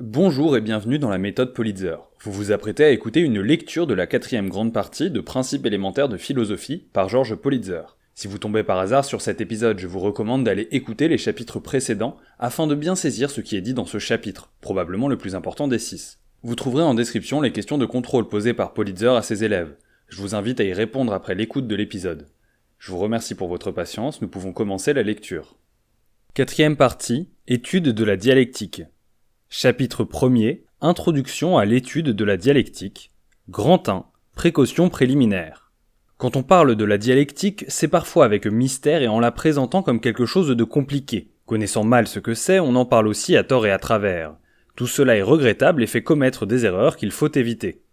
Bonjour et bienvenue dans la méthode Politzer. Vous vous apprêtez à écouter une lecture de la 4e grande partie de Principes élémentaires de philosophie par Georges Politzer. Si vous tombez par hasard sur cet épisode, je vous recommande d'aller écouter les chapitres précédents afin de bien saisir ce qui est dit dans ce chapitre, probablement le plus important des 6. Vous trouverez en description les questions de contrôle posées par Politzer à ses élèves. Je vous invite à y répondre après l'écoute de l'épisode. Je vous remercie pour votre patience, nous pouvons commencer la lecture. 4e partie, étude de la dialectique. Chapitre 1er, introduction à l'étude de la dialectique. Grand 1, précautions préliminaires. Quand on parle de la dialectique, c'est parfois avec mystère et en la présentant comme quelque chose de compliqué. Connaissant mal ce que c'est, on en parle aussi à tort et à travers. Tout cela est regrettable et fait commettre des erreurs qu'il faut éviter.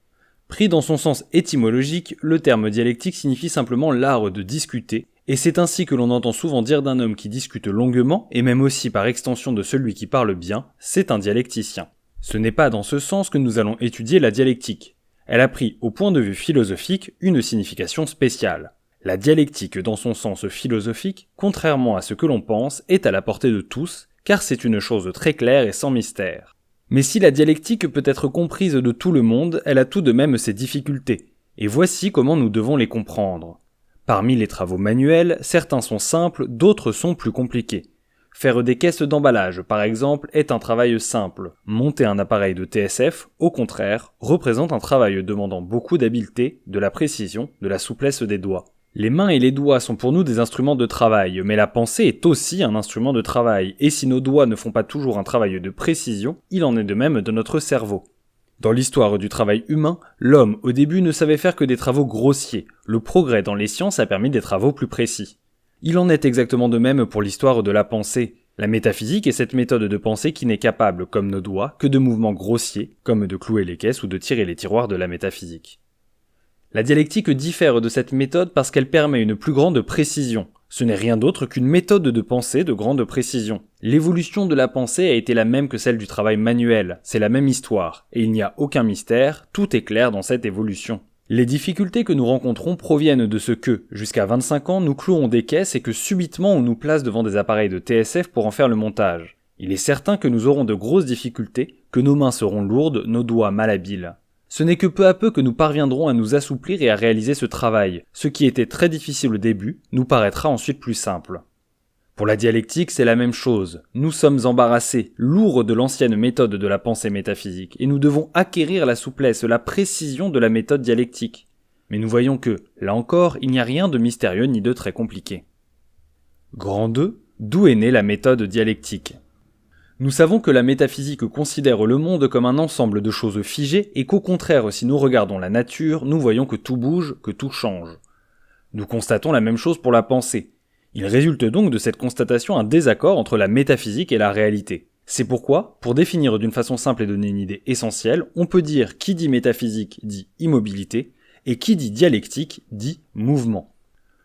Pris dans son sens étymologique, le terme dialectique signifie simplement l'art de discuter, et c'est ainsi que l'on entend souvent dire d'un homme qui discute longuement, et même aussi par extension de celui qui parle bien, c'est un dialecticien. Ce n'est pas dans ce sens que nous allons étudier la dialectique. Elle a pris, au point de vue philosophique, une signification spéciale. La dialectique, dans son sens philosophique, contrairement à ce que l'on pense, est à la portée de tous, car c'est une chose très claire et sans mystère. Mais si la dialectique peut être comprise de tout le monde, elle a tout de même ses difficultés, et voici comment nous devons les comprendre. Parmi les travaux manuels, certains sont simples, d'autres sont plus compliqués. Faire des caisses d'emballage, par exemple, est un travail simple. Monter un appareil de TSF, au contraire, représente un travail demandant beaucoup d'habileté, de la précision, de la souplesse des doigts. Les mains et les doigts sont pour nous des instruments de travail, mais la pensée est aussi un instrument de travail, et si nos doigts ne font pas toujours un travail de précision, il en est de même de notre cerveau. Dans l'histoire du travail humain, l'homme au début ne savait faire que des travaux grossiers. Le progrès dans les sciences a permis des travaux plus précis. Il en est exactement de même pour l'histoire de la pensée. La métaphysique est cette méthode de pensée qui n'est capable, comme nos doigts, que de mouvements grossiers, comme de clouer les caisses ou de tirer les tiroirs de la métaphysique. La dialectique diffère de cette méthode parce qu'elle permet une plus grande précision. Ce n'est rien d'autre qu'une méthode de pensée de grande précision. L'évolution de la pensée a été la même que celle du travail manuel, c'est la même histoire, et il n'y a aucun mystère, tout est clair dans cette évolution. Les difficultés que nous rencontrons proviennent de ce que, jusqu'à 25 ans, nous clouons des caisses et que subitement on nous place devant des appareils de TSF pour en faire le montage. Il est certain que nous aurons de grosses difficultés, que nos mains seront lourdes, nos doigts malhabiles. Ce n'est que peu à peu que nous parviendrons à nous assouplir et à réaliser ce travail. Ce qui était très difficile au début nous paraîtra ensuite plus simple. Pour la dialectique, c'est la même chose. Nous sommes embarrassés, lourds de l'ancienne méthode de la pensée métaphysique, et nous devons acquérir la souplesse, la précision de la méthode dialectique. Mais nous voyons que, là encore, il n'y a rien de mystérieux ni de très compliqué. Grand 2, d'où est née la méthode dialectique ? Nous savons que la métaphysique considère le monde comme un ensemble de choses figées et qu'au contraire, si nous regardons la nature, nous voyons que tout bouge, que tout change. Nous constatons la même chose pour la pensée. Il résulte donc de cette constatation un désaccord entre la métaphysique et la réalité. C'est pourquoi, pour définir d'une façon simple et donner une idée essentielle, on peut dire qui dit métaphysique dit immobilité et qui dit dialectique dit mouvement.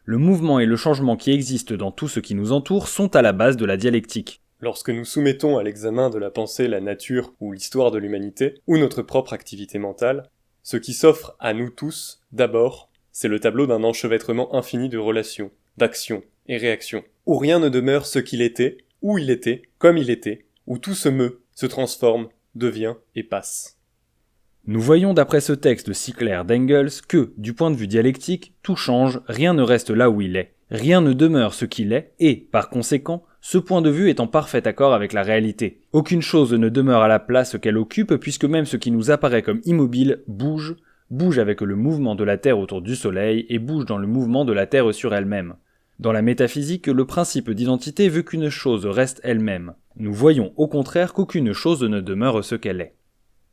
Le mouvement et le changement qui existent dans tout ce qui nous entoure sont à la base de la dialectique. Lorsque nous soumettons à l'examen de la pensée la nature ou l'histoire de l'humanité, ou notre propre activité mentale, ce qui s'offre à nous tous, d'abord, c'est le tableau d'un enchevêtrement infini de relations, d'actions et réactions, où rien ne demeure ce qu'il était, où il était, comme il était, où tout se meut, se transforme, devient et passe. Nous voyons d'après ce texte si clair d'Engels que, du point de vue dialectique, tout change, rien ne reste là où il est, rien ne demeure ce qu'il est, et, par conséquent, ce point de vue est en parfait accord avec la réalité. Aucune chose ne demeure à la place qu'elle occupe puisque même ce qui nous apparaît comme immobile bouge avec le mouvement de la Terre autour du Soleil et bouge dans le mouvement de la Terre sur elle-même. Dans la métaphysique, le principe d'identité veut qu'une chose reste elle-même. Nous voyons au contraire qu'aucune chose ne demeure ce qu'elle est.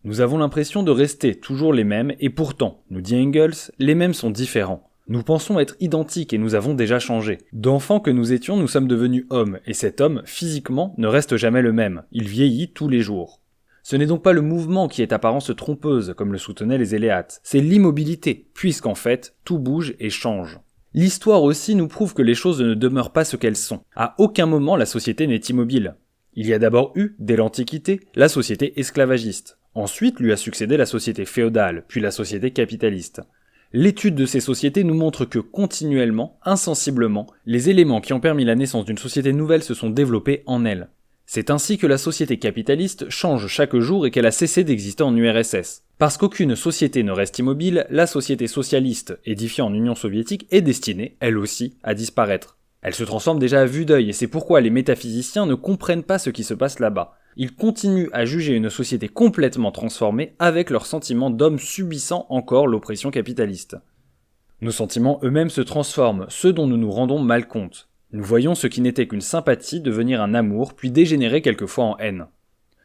Nous avons l'impression de rester toujours les mêmes et pourtant, nous dit Engels, les mêmes sont différents. Nous pensons être identiques et nous avons déjà changé. D'enfants que nous étions, nous sommes devenus hommes, et cet homme, physiquement, ne reste jamais le même. Il vieillit tous les jours. Ce n'est donc pas le mouvement qui est apparence trompeuse, comme le soutenaient les Éléates, c'est l'immobilité, puisqu'en fait, tout bouge et change. L'histoire aussi nous prouve que les choses ne demeurent pas ce qu'elles sont. À aucun moment la société n'est immobile. Il y a d'abord eu, dès l'Antiquité, la société esclavagiste. Ensuite lui a succédé la société féodale, puis la société capitaliste. L'étude de ces sociétés nous montre que continuellement, insensiblement, les éléments qui ont permis la naissance d'une société nouvelle se sont développés en elle. C'est ainsi que la société capitaliste change chaque jour et qu'elle a cessé d'exister en URSS. Parce qu'aucune société ne reste immobile, la société socialiste, édifiée en Union soviétique, est destinée, elle aussi, à disparaître. Elle se transforme déjà à vue d'œil et c'est pourquoi les métaphysiciens ne comprennent pas ce qui se passe là-bas. Ils continuent à juger une société complètement transformée avec leur sentiment d'homme subissant encore l'oppression capitaliste. Nos sentiments eux-mêmes se transforment, ce dont nous nous rendons mal compte. Nous voyons ce qui n'était qu'une sympathie devenir un amour, puis dégénérer quelquefois en haine.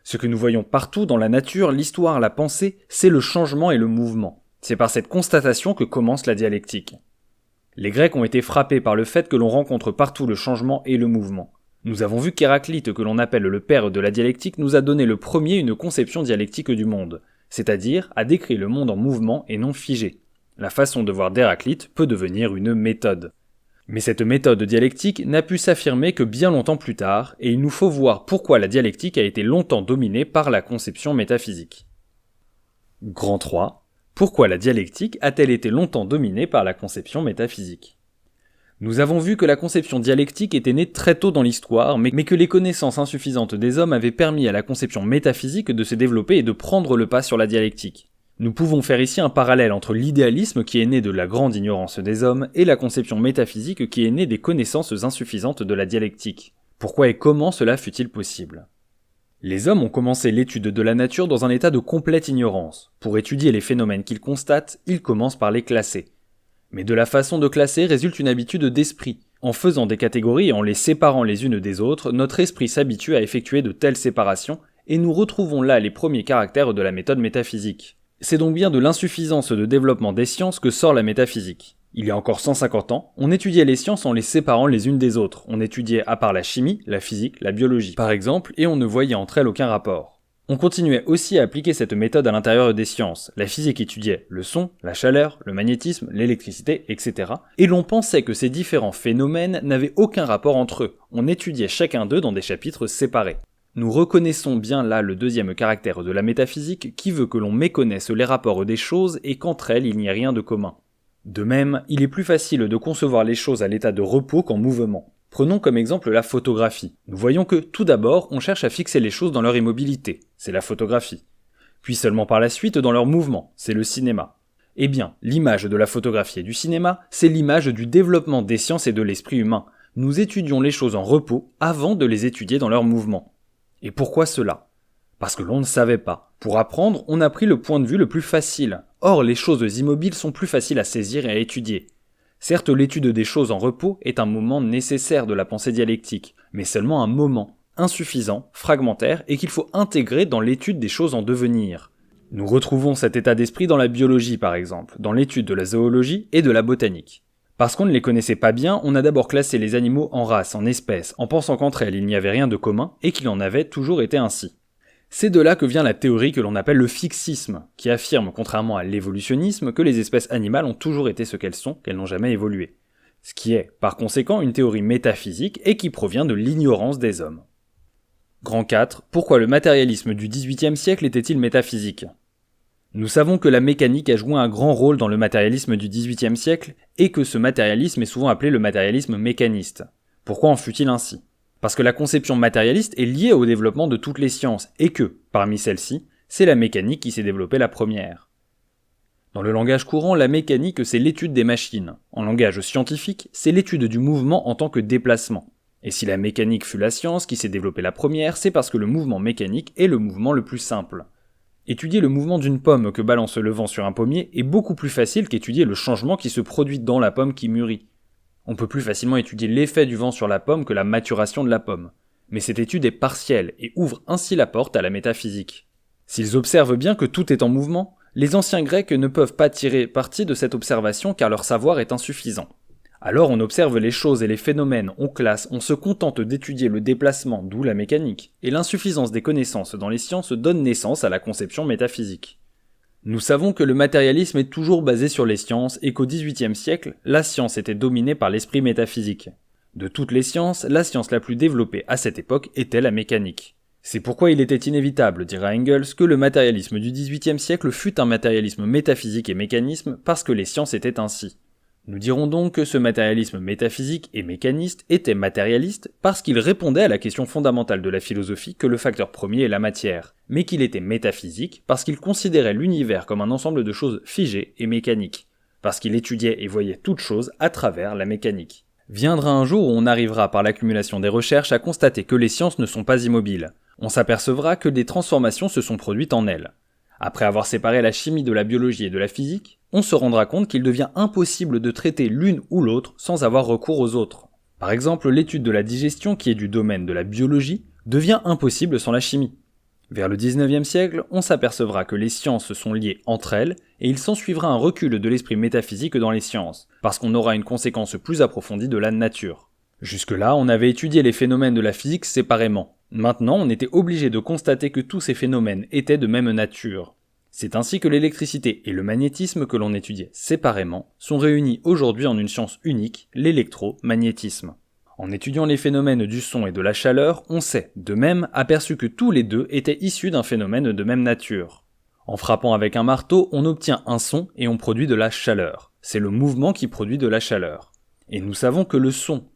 Ce que nous voyons partout dans la nature, l'histoire, la pensée, c'est le changement et le mouvement. C'est par cette constatation que commence la dialectique. Les Grecs ont été frappés par le fait que l'on rencontre partout le changement et le mouvement. Nous avons vu qu'Héraclite, que l'on appelle le père de la dialectique, nous a donné le premier une conception dialectique du monde, c'est-à-dire a décrit le monde en mouvement et non figé. La façon de voir d'Héraclite peut devenir une méthode. Mais cette méthode dialectique n'a pu s'affirmer que bien longtemps plus tard, et il nous faut voir pourquoi la dialectique a été longtemps dominée par la conception métaphysique. Grand 3. Pourquoi la dialectique a-t-elle été longtemps dominée par la conception métaphysique ? Nous avons vu que la conception dialectique était née très tôt dans l'histoire, mais que les connaissances insuffisantes des hommes avaient permis à la conception métaphysique de se développer et de prendre le pas sur la dialectique. Nous pouvons faire ici un parallèle entre l'idéalisme qui est né de la grande ignorance des hommes et la conception métaphysique qui est née des connaissances insuffisantes de la dialectique. Pourquoi et comment cela fut-il possible ? Les hommes ont commencé l'étude de la nature dans un état de complète ignorance. Pour étudier les phénomènes qu'ils constatent, ils commencent par les classer. Mais de la façon de classer résulte une habitude d'esprit. En faisant des catégories et en les séparant les unes des autres, notre esprit s'habitue à effectuer de telles séparations, et nous retrouvons là les premiers caractères de la méthode métaphysique. C'est donc bien de l'insuffisance de développement des sciences que sort la métaphysique. Il y a encore 150 ans, on étudiait les sciences en les séparant les unes des autres. On étudiait à part la chimie, la physique, la biologie, par exemple, et on ne voyait entre elles aucun rapport. On continuait aussi à appliquer cette méthode à l'intérieur des sciences. La physique étudiait le son, la chaleur, le magnétisme, l'électricité, etc. Et l'on pensait que ces différents phénomènes n'avaient aucun rapport entre eux. On étudiait chacun d'eux dans des chapitres séparés. Nous reconnaissons bien là le deuxième caractère de la métaphysique qui veut que l'on méconnaisse les rapports des choses et qu'entre elles il n'y a rien de commun. De même, il est plus facile de concevoir les choses à l'état de repos qu'en mouvement. Prenons comme exemple la photographie. Nous voyons que, tout d'abord, on cherche à fixer les choses dans leur immobilité, c'est la photographie. Puis seulement par la suite dans leur mouvement, c'est le cinéma. Eh bien, l'image de la photographie et du cinéma, c'est l'image du développement des sciences et de l'esprit humain. Nous étudions les choses en repos avant de les étudier dans leur mouvement. Et pourquoi cela ? Parce que l'on ne savait pas. Pour apprendre, on a pris le point de vue le plus facile. Or, les choses immobiles sont plus faciles à saisir et à étudier. Certes, l'étude des choses en repos est un moment nécessaire de la pensée dialectique, mais seulement un moment, insuffisant, fragmentaire, et qu'il faut intégrer dans l'étude des choses en devenir. Nous retrouvons cet état d'esprit dans la biologie par exemple, dans l'étude de la zoologie et de la botanique. Parce qu'on ne les connaissait pas bien, on a d'abord classé les animaux en races, en espèces, en pensant qu'entre elles il n'y avait rien de commun, et qu'il en avait toujours été ainsi. C'est de là que vient la théorie que l'on appelle le fixisme, qui affirme, contrairement à l'évolutionnisme, que les espèces animales ont toujours été ce qu'elles sont, qu'elles n'ont jamais évolué. Ce qui est, par conséquent, une théorie métaphysique et qui provient de l'ignorance des hommes. Grand 4. Pourquoi le matérialisme du XVIIIe siècle était-il métaphysique ? Nous savons que la mécanique a joué un grand rôle dans le matérialisme du XVIIIe siècle et que ce matérialisme est souvent appelé le matérialisme mécaniste. Pourquoi en fut-il ainsi ? Parce que la conception matérialiste est liée au développement de toutes les sciences et que, parmi celles-ci, c'est la mécanique qui s'est développée la première. Dans le langage courant, la mécanique c'est l'étude des machines. En langage scientifique, c'est l'étude du mouvement en tant que déplacement. Et si la mécanique fut la science qui s'est développée la première, c'est parce que le mouvement mécanique est le mouvement le plus simple. Étudier le mouvement d'une pomme que balance le vent sur un pommier est beaucoup plus facile qu'étudier le changement qui se produit dans la pomme qui mûrit. On peut plus facilement étudier l'effet du vent sur la pomme que la maturation de la pomme. Mais cette étude est partielle et ouvre ainsi la porte à la métaphysique. S'ils observent bien que tout est en mouvement, les anciens Grecs ne peuvent pas tirer parti de cette observation car leur savoir est insuffisant. Alors on observe les choses et les phénomènes, on classe, on se contente d'étudier le déplacement, d'où la mécanique, et l'insuffisance des connaissances dans les sciences donne naissance à la conception métaphysique. Nous savons que le matérialisme est toujours basé sur les sciences et qu'au XVIIIe siècle, la science était dominée par l'esprit métaphysique. De toutes les sciences, la science la plus développée à cette époque était la mécanique. C'est pourquoi il était inévitable, dira Engels, que le matérialisme du XVIIIe siècle fût un matérialisme métaphysique et mécanisme parce que les sciences étaient ainsi. Nous dirons donc que ce matérialisme métaphysique et mécaniste était matérialiste parce qu'il répondait à la question fondamentale de la philosophie que le facteur premier est la matière, mais qu'il était métaphysique parce qu'il considérait l'univers comme un ensemble de choses figées et mécaniques, parce qu'il étudiait et voyait toutes choses à travers la mécanique. Viendra un jour où on arrivera par l'accumulation des recherches à constater que les sciences ne sont pas immobiles. On s'apercevra que des transformations se sont produites en elles. Après avoir séparé la chimie de la biologie et de la physique, on se rendra compte qu'il devient impossible de traiter l'une ou l'autre sans avoir recours aux autres. Par exemple, l'étude de la digestion, qui est du domaine de la biologie, devient impossible sans la chimie. Vers le 19e siècle, on s'apercevra que les sciences sont liées entre elles, et il s'ensuivra un recul de l'esprit métaphysique dans les sciences, parce qu'on aura une conséquence plus approfondie de la nature. Jusque-là, on avait étudié les phénomènes de la physique séparément. Maintenant, on était obligé de constater que tous ces phénomènes étaient de même nature. C'est ainsi que l'électricité et le magnétisme que l'on étudiait séparément sont réunis aujourd'hui en une science unique, l'électromagnétisme. En étudiant les phénomènes du son et de la chaleur, on s'est, de même, aperçu que tous les deux étaient issus d'un phénomène de même nature. En frappant avec un marteau, on obtient un son et on produit de la chaleur. C'est le mouvement qui produit de la chaleur. Et nous savons que le son,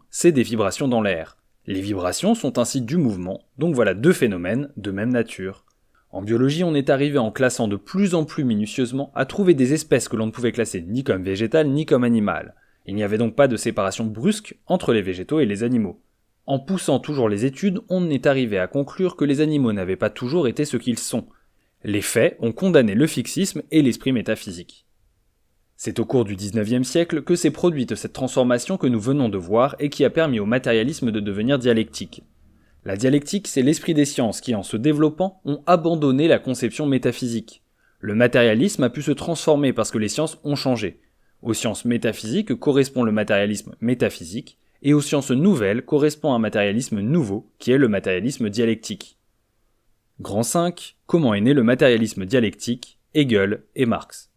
c'est des vibrations dans l'air. Les vibrations sont ainsi du mouvement, donc voilà deux phénomènes de même nature. En biologie, on est arrivé en classant de plus en plus minutieusement à trouver des espèces que l'on ne pouvait classer ni comme végétales ni comme animales. Il n'y avait donc pas de séparation brusque entre les végétaux et les animaux. En poussant toujours les études, on est arrivé à conclure que les animaux n'avaient pas toujours été ce qu'ils sont. Les faits ont condamné le fixisme et l'esprit métaphysique. C'est au cours du 19e siècle que s'est produite cette transformation que nous venons de voir et qui a permis au matérialisme de devenir dialectique. La dialectique, c'est l'esprit des sciences qui, en se développant, ont abandonné la conception métaphysique. Le matérialisme a pu se transformer parce que les sciences ont changé. Aux sciences métaphysiques correspond le matérialisme métaphysique, et aux sciences nouvelles correspond un matérialisme nouveau, qui est le matérialisme dialectique. Grand 5. Comment est né le matérialisme dialectique? Hegel et Marx.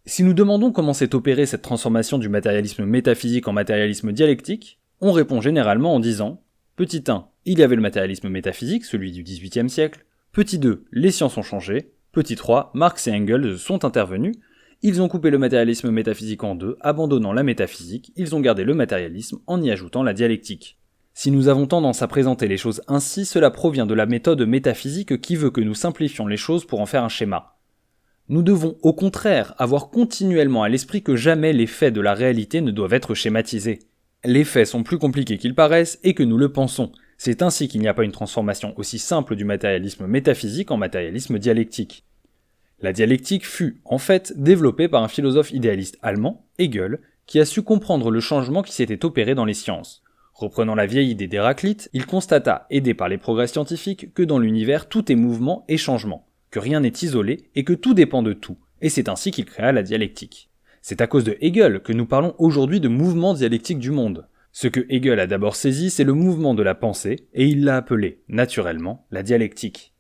Si nous demandons comment s'est opérée cette transformation du matérialisme métaphysique en matérialisme dialectique, on répond généralement en disant Petit 1, il y avait le matérialisme métaphysique, celui du XVIIIe siècle. Petit 2, les sciences ont changé. Petit 3, Marx et Engels sont intervenus. Ils ont coupé le matérialisme métaphysique en deux, abandonnant la métaphysique, ils ont gardé le matérialisme en y ajoutant la dialectique. Si nous avons tendance à présenter les choses ainsi, cela provient de la méthode métaphysique qui veut que nous simplifions les choses pour en faire un schéma. Nous devons au contraire avoir continuellement à l'esprit que jamais les faits de la réalité ne doivent être schématisés. Les faits sont plus compliqués qu'ils paraissent et que nous le pensons. C'est ainsi qu'il n'y a pas une transformation aussi simple du matérialisme métaphysique en matérialisme dialectique. La dialectique fut, en fait, développée par un philosophe idéaliste allemand, Hegel, qui a su comprendre le changement qui s'était opéré dans les sciences. Reprenant la vieille idée d'Héraclite, il constata, aidé par les progrès scientifiques, que dans l'univers tout est mouvement et changement, que rien n'est isolé et que tout dépend de tout, et c'est ainsi qu'il créa la dialectique. C'est à cause de Hegel que nous parlons aujourd'hui de mouvement dialectique du monde. Ce que Hegel a d'abord saisi, c'est le mouvement de la pensée, et il l'a appelé, naturellement, la dialectique.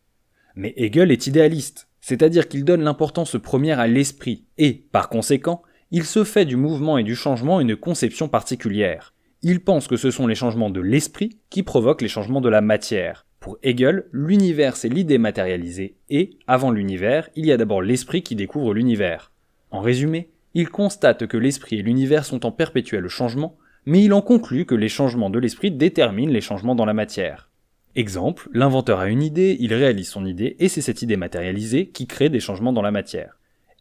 Mais Hegel est idéaliste, c'est-à-dire qu'il donne l'importance première à l'esprit, et, par conséquent, il se fait du mouvement et du changement une conception particulière. Il pense que ce sont les changements de l'esprit qui provoquent les changements de la matière. Pour Hegel, l'univers c'est l'idée matérialisée, et, avant l'univers, il y a d'abord l'esprit qui découvre l'univers. En résumé, il constate que l'esprit et l'univers sont en perpétuel changement, mais il en conclut que les changements de l'esprit déterminent les changements dans la matière. Exemple, l'inventeur a une idée, il réalise son idée, et c'est cette idée matérialisée qui crée des changements dans la matière.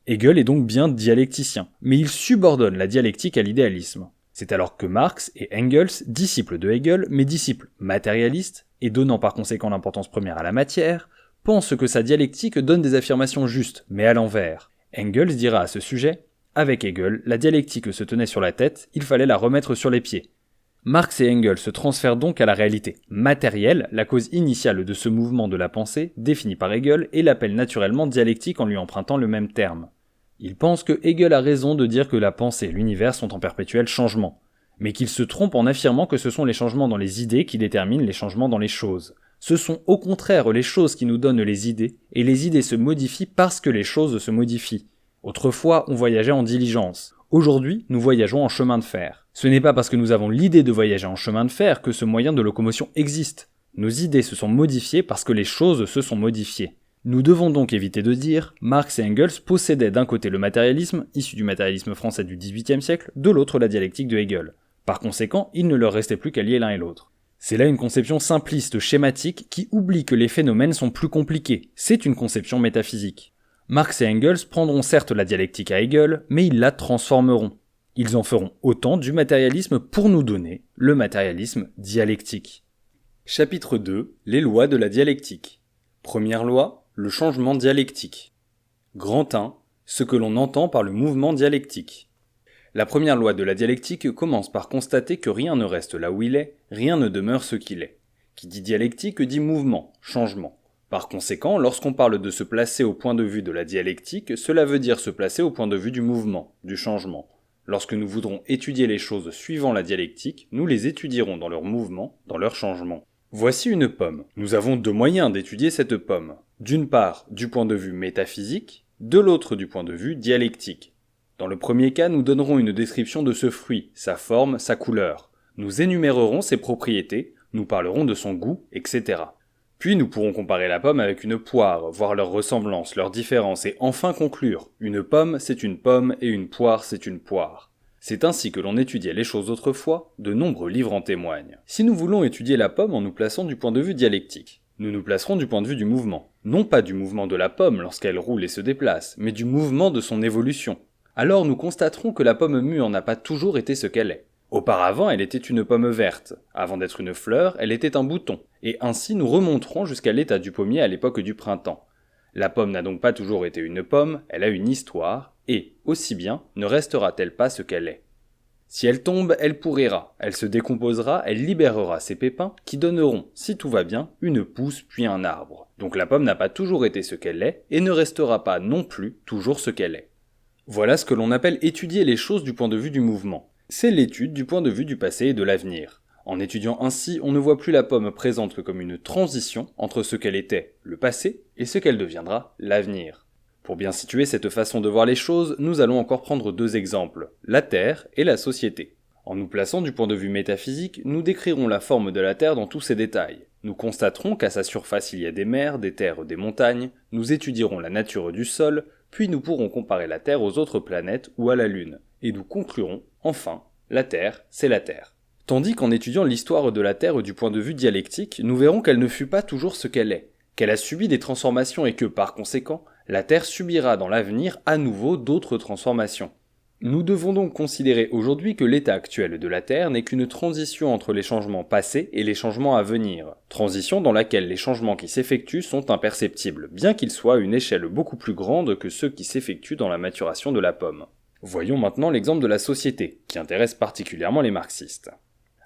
Hegel est donc bien dialecticien, mais il subordonne la dialectique à l'idéalisme. C'est alors que Marx et Engels, disciples de Hegel, mais disciples matérialistes, et donnant par conséquent l'importance première à la matière, pensent que sa dialectique donne des affirmations justes, mais à l'envers. Engels dira à ce sujet « Avec Hegel, la dialectique se tenait sur la tête, il fallait la remettre sur les pieds. » Marx et Engels se transfèrent donc à la réalité matérielle, la cause initiale de ce mouvement de la pensée, définie par Hegel, et l'appellent naturellement dialectique en lui empruntant le même terme. Ils pensent que Hegel a raison de dire que la pensée et l'univers sont en perpétuel changement, mais qu'il se trompe en affirmant que ce sont les changements dans les idées qui déterminent les changements dans les choses. Ce sont au contraire les choses qui nous donnent les idées, et les idées se modifient parce que les choses se modifient. Autrefois, on voyageait en diligence. Aujourd'hui, nous voyageons en chemin de fer. Ce n'est pas parce que nous avons l'idée de voyager en chemin de fer que ce moyen de locomotion existe. Nos idées se sont modifiées parce que les choses se sont modifiées. Nous devons donc éviter de dire Marx et Engels possédaient d'un côté le matérialisme, issu du matérialisme français du XVIIIe siècle, de l'autre la dialectique de Hegel. Par conséquent, il ne leur restait plus qu'à lier l'un et l'autre. C'est là une conception simpliste, schématique, qui oublie que les phénomènes sont plus compliqués. C'est une conception métaphysique. Marx et Engels prendront certes la dialectique à Hegel, mais ils la transformeront. Ils en feront autant du matérialisme pour nous donner le matérialisme dialectique. Chapitre 2. Les lois de la dialectique. Première loi, le changement dialectique. Grand 1. Ce que l'on entend par le mouvement dialectique. La première loi de la dialectique commence par constater que rien ne reste là où il est, rien ne demeure ce qu'il est. Qui dit dialectique dit mouvement, changement. Par conséquent, lorsqu'on parle de se placer au point de vue de la dialectique, cela veut dire se placer au point de vue du mouvement, du changement. Lorsque nous voudrons étudier les choses suivant la dialectique, nous les étudierons dans leur mouvement, dans leur changement. Voici une pomme. Nous avons deux moyens d'étudier cette pomme. D'une part, du point de vue métaphysique, de l'autre du point de vue dialectique. Dans le premier cas, nous donnerons une description de ce fruit, sa forme, sa couleur. Nous énumérerons ses propriétés, nous parlerons de son goût, etc. Puis nous pourrons comparer la pomme avec une poire, voir leurs ressemblances, leurs différences, et enfin conclure. Une pomme, c'est une pomme, et une poire, c'est une poire. C'est ainsi que l'on étudiait les choses autrefois, de nombreux livres en témoignent. Si nous voulons étudier la pomme en nous plaçant du point de vue dialectique, nous nous placerons du point de vue du mouvement. Non pas du mouvement de la pomme lorsqu'elle roule et se déplace, mais du mouvement de son évolution. Alors nous constaterons que la pomme mûre n'a pas toujours été ce qu'elle est. Auparavant, elle était une pomme verte. Avant d'être une fleur, elle était un bouton. Et ainsi nous remonterons jusqu'à l'état du pommier à l'époque du printemps. La pomme n'a donc pas toujours été une pomme, elle a une histoire, et, aussi bien, ne restera-t-elle pas ce qu'elle est. Si elle tombe, elle pourrira, elle se décomposera, elle libérera ses pépins, qui donneront, si tout va bien, une pousse puis un arbre. Donc la pomme n'a pas toujours été ce qu'elle est, et ne restera pas non plus toujours ce qu'elle est. Voilà ce que l'on appelle étudier les choses du point de vue du mouvement. C'est l'étude du point de vue du passé et de l'avenir. En étudiant ainsi, on ne voit plus la pomme présente que comme une transition entre ce qu'elle était, le passé, et ce qu'elle deviendra, l'avenir. Pour bien situer cette façon de voir les choses, nous allons encore prendre deux exemples, la Terre et la société. En nous plaçant du point de vue métaphysique, nous décrirons la forme de la Terre dans tous ses détails. Nous constaterons qu'à sa surface il y a des mers, des terres, des montagnes, nous étudierons la nature du sol, puis nous pourrons comparer la Terre aux autres planètes ou à la Lune, et nous conclurons, enfin, la Terre, c'est la Terre. Tandis qu'en étudiant l'histoire de la Terre du point de vue dialectique, nous verrons qu'elle ne fut pas toujours ce qu'elle est, qu'elle a subi des transformations et que, par conséquent, la Terre subira dans l'avenir à nouveau d'autres transformations. Nous devons donc considérer aujourd'hui que l'état actuel de la Terre n'est qu'une transition entre les changements passés et les changements à venir, transition dans laquelle les changements qui s'effectuent sont imperceptibles, bien qu'ils soient à une échelle beaucoup plus grande que ceux qui s'effectuent dans la maturation de la pomme. Voyons maintenant l'exemple de la société, qui intéresse particulièrement les marxistes.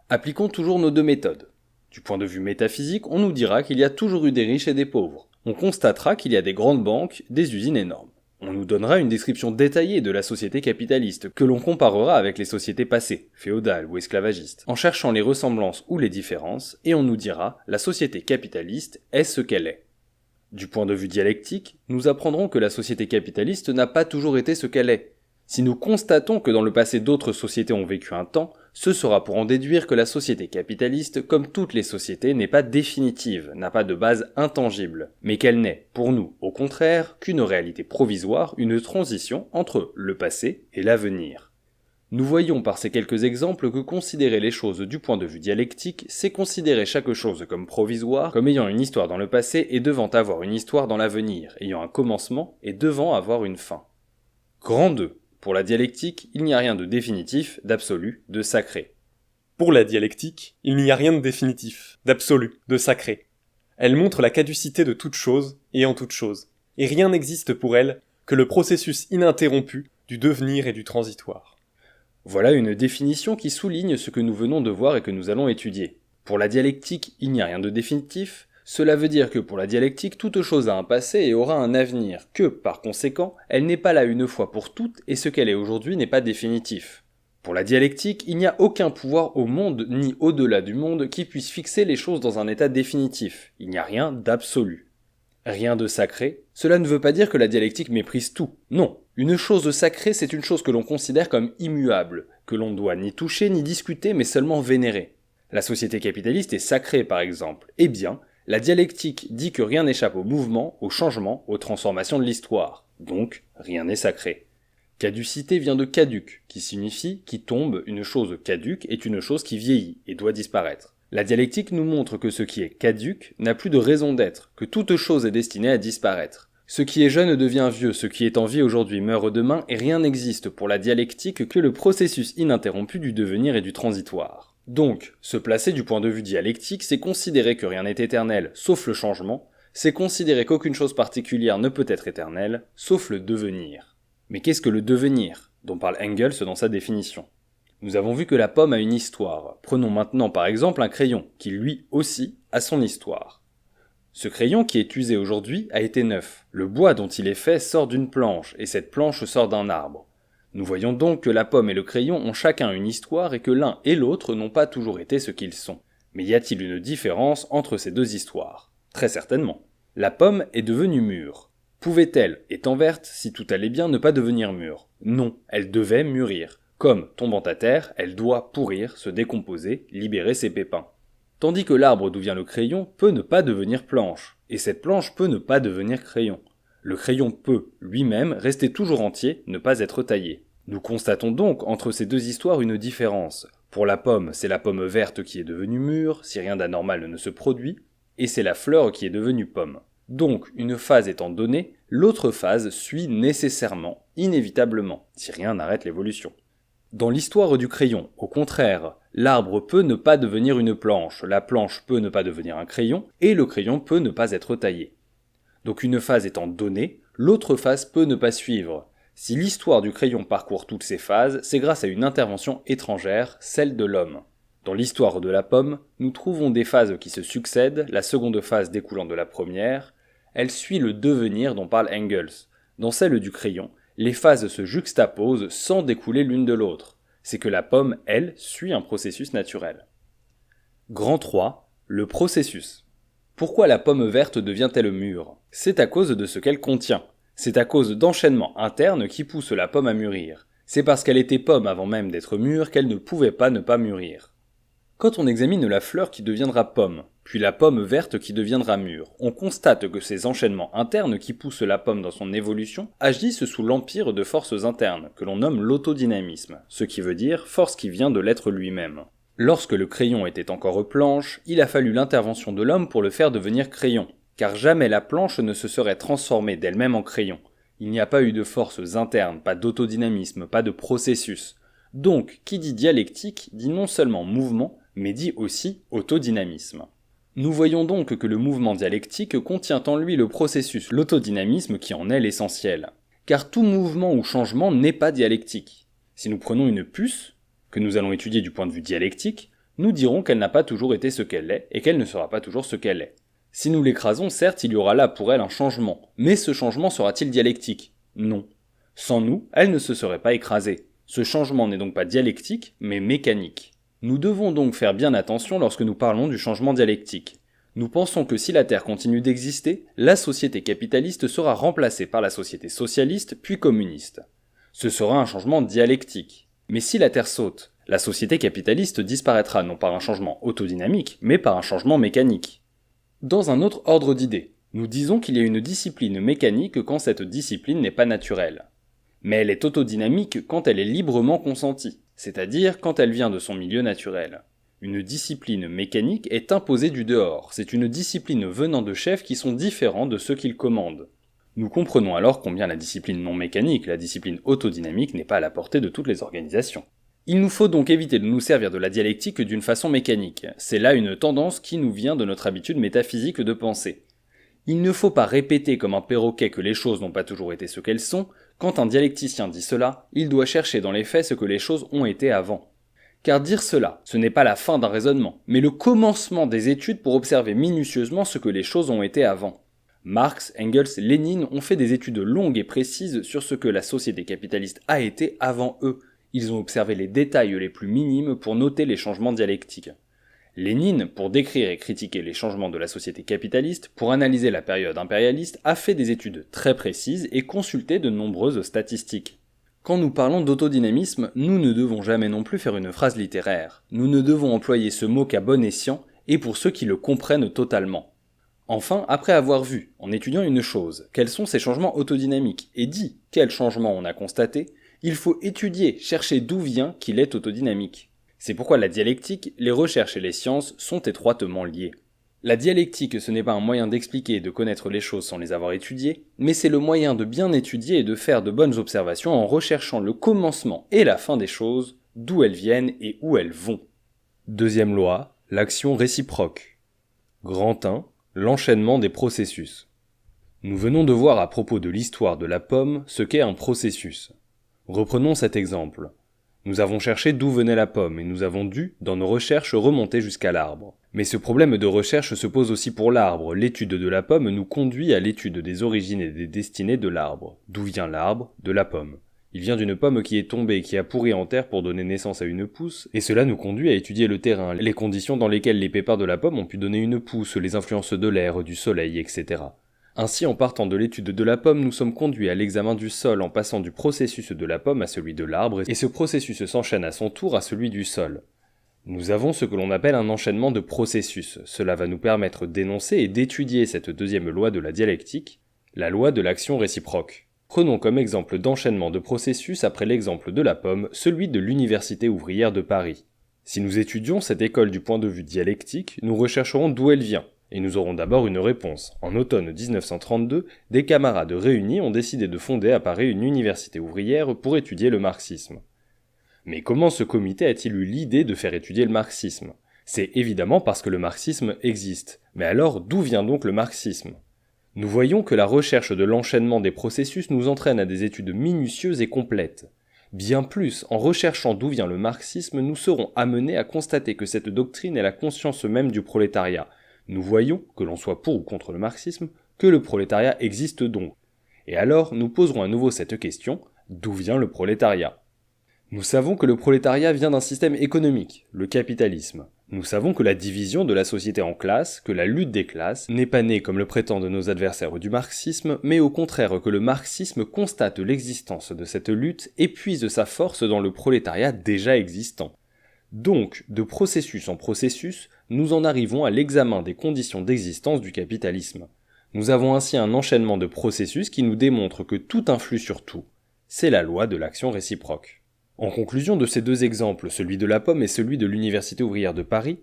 Appliquons toujours nos deux méthodes. Du point de vue métaphysique, on nous dira qu'il y a toujours eu des riches et des pauvres. On constatera qu'il y a des grandes banques, des usines énormes. On nous donnera une description détaillée de la société capitaliste, que l'on comparera avec les sociétés passées, féodales ou esclavagistes, en cherchant les ressemblances ou les différences, et on nous dira « la société capitaliste est ce qu'elle est ». Du point de vue dialectique, nous apprendrons que la société capitaliste n'a pas toujours été ce qu'elle est. Si nous constatons que dans le passé d'autres sociétés ont vécu un temps, ce sera pour en déduire que la société capitaliste, comme toutes les sociétés, n'est pas définitive, n'a pas de base intangible, mais qu'elle n'est, pour nous, au contraire, qu'une réalité provisoire, une transition entre le passé et l'avenir. Nous voyons par ces quelques exemples que considérer les choses du point de vue dialectique, c'est considérer chaque chose comme provisoire, comme ayant une histoire dans le passé et devant avoir une histoire dans l'avenir, ayant un commencement et devant avoir une fin. Grand 2. Pour la dialectique, il n'y a rien de définitif, d'absolu, de sacré. Pour la dialectique, il n'y a rien de définitif, d'absolu, de sacré. Elle montre la caducité de toute chose et en toute chose, et rien n'existe pour elle que le processus ininterrompu du devenir et du transitoire. Voilà une définition qui souligne ce que nous venons de voir et que nous allons étudier. Pour la dialectique, il n'y a rien de définitif. Cela veut dire que pour la dialectique, toute chose a un passé et aura un avenir, que, par conséquent, elle n'est pas là une fois pour toutes et ce qu'elle est aujourd'hui n'est pas définitif. Pour la dialectique, il n'y a aucun pouvoir au monde ni au-delà du monde qui puisse fixer les choses dans un état définitif. Il n'y a rien d'absolu. Rien de sacré, cela ne veut pas dire que la dialectique méprise tout. Non, une chose sacrée, c'est une chose que l'on considère comme immuable, que l'on ne doit ni toucher ni discuter mais seulement vénérer. La société capitaliste est sacrée par exemple. Eh bien, La dialectique dit que rien n'échappe au mouvement, au changement, aux transformations de l'histoire. Donc, rien n'est sacré. Caducité vient de caduc, qui signifie qui tombe, une chose caduque est une chose qui vieillit et doit disparaître. La dialectique nous montre que ce qui est caduc n'a plus de raison d'être, que toute chose est destinée à disparaître. Ce qui est jeune devient vieux, ce qui est en vie aujourd'hui meurt demain, et rien n'existe pour la dialectique que le processus ininterrompu du devenir et du transitoire. Donc, se placer du point de vue dialectique, c'est considérer que rien n'est éternel, sauf le changement, c'est considérer qu'aucune chose particulière ne peut être éternelle, sauf le devenir. Mais qu'est-ce que le devenir, dont parle Engels dans sa définition ? Nous avons vu que la pomme a une histoire. Prenons maintenant par exemple un crayon, qui lui aussi a son histoire. Ce crayon qui est usé aujourd'hui a été neuf. Le bois dont il est fait sort d'une planche, et cette planche sort d'un arbre. Nous voyons donc que la pomme et le crayon ont chacun une histoire et que l'un et l'autre n'ont pas toujours été ce qu'ils sont. Mais y a-t-il une différence entre ces deux histoires ? Très certainement. La pomme est devenue mûre. Pouvait-elle, étant verte, si tout allait bien, ne pas devenir mûre ? Non, elle devait mûrir. Comme, tombant à terre, elle doit pourrir, se décomposer, libérer ses pépins. Tandis que l'arbre d'où vient le crayon peut ne pas devenir planche, et cette planche peut ne pas devenir crayon. Le crayon peut, lui-même, rester toujours entier, ne pas être taillé. Nous constatons donc entre ces deux histoires une différence. Pour la pomme, c'est la pomme verte qui est devenue mûre, si rien d'anormal ne se produit, et c'est la fleur qui est devenue pomme. Donc, une phase étant donnée, l'autre phase suit nécessairement, inévitablement, si rien n'arrête l'évolution. Dans l'histoire du crayon, au contraire, l'arbre peut ne pas devenir une planche, la planche peut ne pas devenir un crayon, et le crayon peut ne pas être taillé. Donc une phase étant donnée, l'autre phase peut ne pas suivre. Si l'histoire du crayon parcourt toutes ces phases, c'est grâce à une intervention étrangère, celle de l'homme. Dans l'histoire de la pomme, nous trouvons des phases qui se succèdent, la seconde phase découlant de la première. Elle suit le devenir dont parle Engels. Dans celle du crayon, les phases se juxtaposent sans découler l'une de l'autre. C'est que la pomme, elle, suit un processus naturel. Grand 3. Le processus. Pourquoi la pomme verte devient-elle mûre ? C'est à cause de ce qu'elle contient. C'est à cause d'enchaînements internes qui poussent la pomme à mûrir. C'est parce qu'elle était pomme avant même d'être mûre qu'elle ne pouvait pas ne pas mûrir. Quand on examine la fleur qui deviendra pomme, puis la pomme verte qui deviendra mûre, on constate que ces enchaînements internes qui poussent la pomme dans son évolution agissent sous l'empire de forces internes, que l'on nomme l'autodynamisme, ce qui veut dire force qui vient de l'être lui-même. Lorsque le crayon était encore planche, il a fallu l'intervention de l'homme pour le faire devenir crayon, car jamais la planche ne se serait transformée d'elle-même en crayon. Il n'y a pas eu de forces internes, pas d'autodynamisme, pas de processus. Donc, qui dit dialectique dit non seulement mouvement, mais dit aussi autodynamisme. Nous voyons donc que le mouvement dialectique contient en lui le processus, l'autodynamisme qui en est l'essentiel. Car tout mouvement ou changement n'est pas dialectique. Si nous prenons une puce, que nous allons étudier du point de vue dialectique, nous dirons qu'elle n'a pas toujours été ce qu'elle est, et qu'elle ne sera pas toujours ce qu'elle est. Si nous l'écrasons, certes, il y aura là pour elle un changement, mais ce changement sera-t-il dialectique ? Non. Sans nous, elle ne se serait pas écrasée. Ce changement n'est donc pas dialectique, mais mécanique. Nous devons donc faire bien attention lorsque nous parlons du changement dialectique. Nous pensons que si la Terre continue d'exister, la société capitaliste sera remplacée par la société socialiste puis communiste. Ce sera un changement dialectique. Mais si la Terre saute, la société capitaliste disparaîtra non par un changement autodynamique, mais par un changement mécanique. Dans un autre ordre d'idées, nous disons qu'il y a une discipline mécanique quand cette discipline n'est pas naturelle. Mais elle est autodynamique quand elle est librement consentie, c'est-à-dire quand elle vient de son milieu naturel. Une discipline mécanique est imposée du dehors, c'est une discipline venant de chefs qui sont différents de ceux qu'ils commandent. Nous comprenons alors combien la discipline non mécanique, la discipline autodynamique n'est pas à la portée de toutes les organisations. Il nous faut donc éviter de nous servir de la dialectique d'une façon mécanique. C'est là une tendance qui nous vient de notre habitude métaphysique de penser. Il ne faut pas répéter comme un perroquet que les choses n'ont pas toujours été ce qu'elles sont. Quand un dialecticien dit cela, il doit chercher dans les faits ce que les choses ont été avant. Car dire cela, ce n'est pas la fin d'un raisonnement, mais le commencement des études pour observer minutieusement ce que les choses ont été avant. Marx, Engels, Lénine ont fait des études longues et précises sur ce que la société capitaliste a été avant eux. Ils ont observé les détails les plus minimes pour noter les changements dialectiques. Lénine, pour décrire et critiquer les changements de la société capitaliste, pour analyser la période impérialiste, a fait des études très précises et consulté de nombreuses statistiques. Quand nous parlons d'autodynamisme, nous ne devons jamais non plus faire une phrase littéraire. Nous ne devons employer ce mot qu'à bon escient et pour ceux qui le comprennent totalement. Enfin, après avoir vu, en étudiant une chose, quels sont ces changements autodynamiques, et dit quels changements on a constatés, il faut étudier, chercher d'où vient qu'il est autodynamique. C'est pourquoi la dialectique, les recherches et les sciences sont étroitement liées. La dialectique, ce n'est pas un moyen d'expliquer et de connaître les choses sans les avoir étudiées, mais c'est le moyen de bien étudier et de faire de bonnes observations en recherchant le commencement et la fin des choses, d'où elles viennent et où elles vont. Deuxième loi, l'action réciproque. Grand 1, l'enchaînement des processus. Nous venons de voir à propos de l'histoire de la pomme ce qu'est un processus. Reprenons cet exemple. Nous avons cherché d'où venait la pomme et nous avons dû, dans nos recherches, remonter jusqu'à l'arbre. Mais ce problème de recherche se pose aussi pour l'arbre. L'étude de la pomme nous conduit à l'étude des origines et des destinées de l'arbre. D'où vient l'arbre? De la pomme. Il vient d'une pomme qui est tombée et qui a pourri en terre pour donner naissance à une pousse, et cela nous conduit à étudier le terrain, les conditions dans lesquelles les pépins de la pomme ont pu donner une pousse, les influences de l'air, du soleil, etc. Ainsi, en partant de l'étude de la pomme, nous sommes conduits à l'examen du sol en passant du processus de la pomme à celui de l'arbre, et ce processus s'enchaîne à son tour à celui du sol. Nous avons ce que l'on appelle un enchaînement de processus. Cela va nous permettre d'énoncer et d'étudier cette deuxième loi de la dialectique, la loi de l'action réciproque. Prenons comme exemple d'enchaînement de processus après l'exemple de la pomme, celui de l'Université ouvrière de Paris. Si nous étudions cette école du point de vue dialectique, nous rechercherons d'où elle vient, et nous aurons d'abord une réponse. En automne 1932, des camarades réunis ont décidé de fonder à Paris une université ouvrière pour étudier le marxisme. Mais comment ce comité a-t-il eu l'idée de faire étudier le marxisme? C'est évidemment parce que le marxisme existe. Mais alors, d'où vient donc le marxisme? Nous voyons que la recherche de l'enchaînement des processus nous entraîne à des études minutieuses et complètes. Bien plus, en recherchant d'où vient le marxisme, nous serons amenés à constater que cette doctrine est la conscience même du prolétariat. Nous voyons, que l'on soit pour ou contre le marxisme, que le prolétariat existe donc. Et alors, nous poserons à nouveau cette question, d'où vient le prolétariat? Nous savons que le prolétariat vient d'un système économique, le capitalisme. Nous savons que la division de la société en classes, que la lutte des classes, n'est pas née comme le prétendent nos adversaires du marxisme, mais au contraire que le marxisme constate l'existence de cette lutte et puise sa force dans le prolétariat déjà existant. Donc, de processus en processus, nous en arrivons à l'examen des conditions d'existence du capitalisme. Nous avons ainsi un enchaînement de processus qui nous démontre que tout influe sur tout. C'est la loi de l'action réciproque. En conclusion de ces deux exemples, celui de la pomme et celui de l'Université ouvrière de Paris,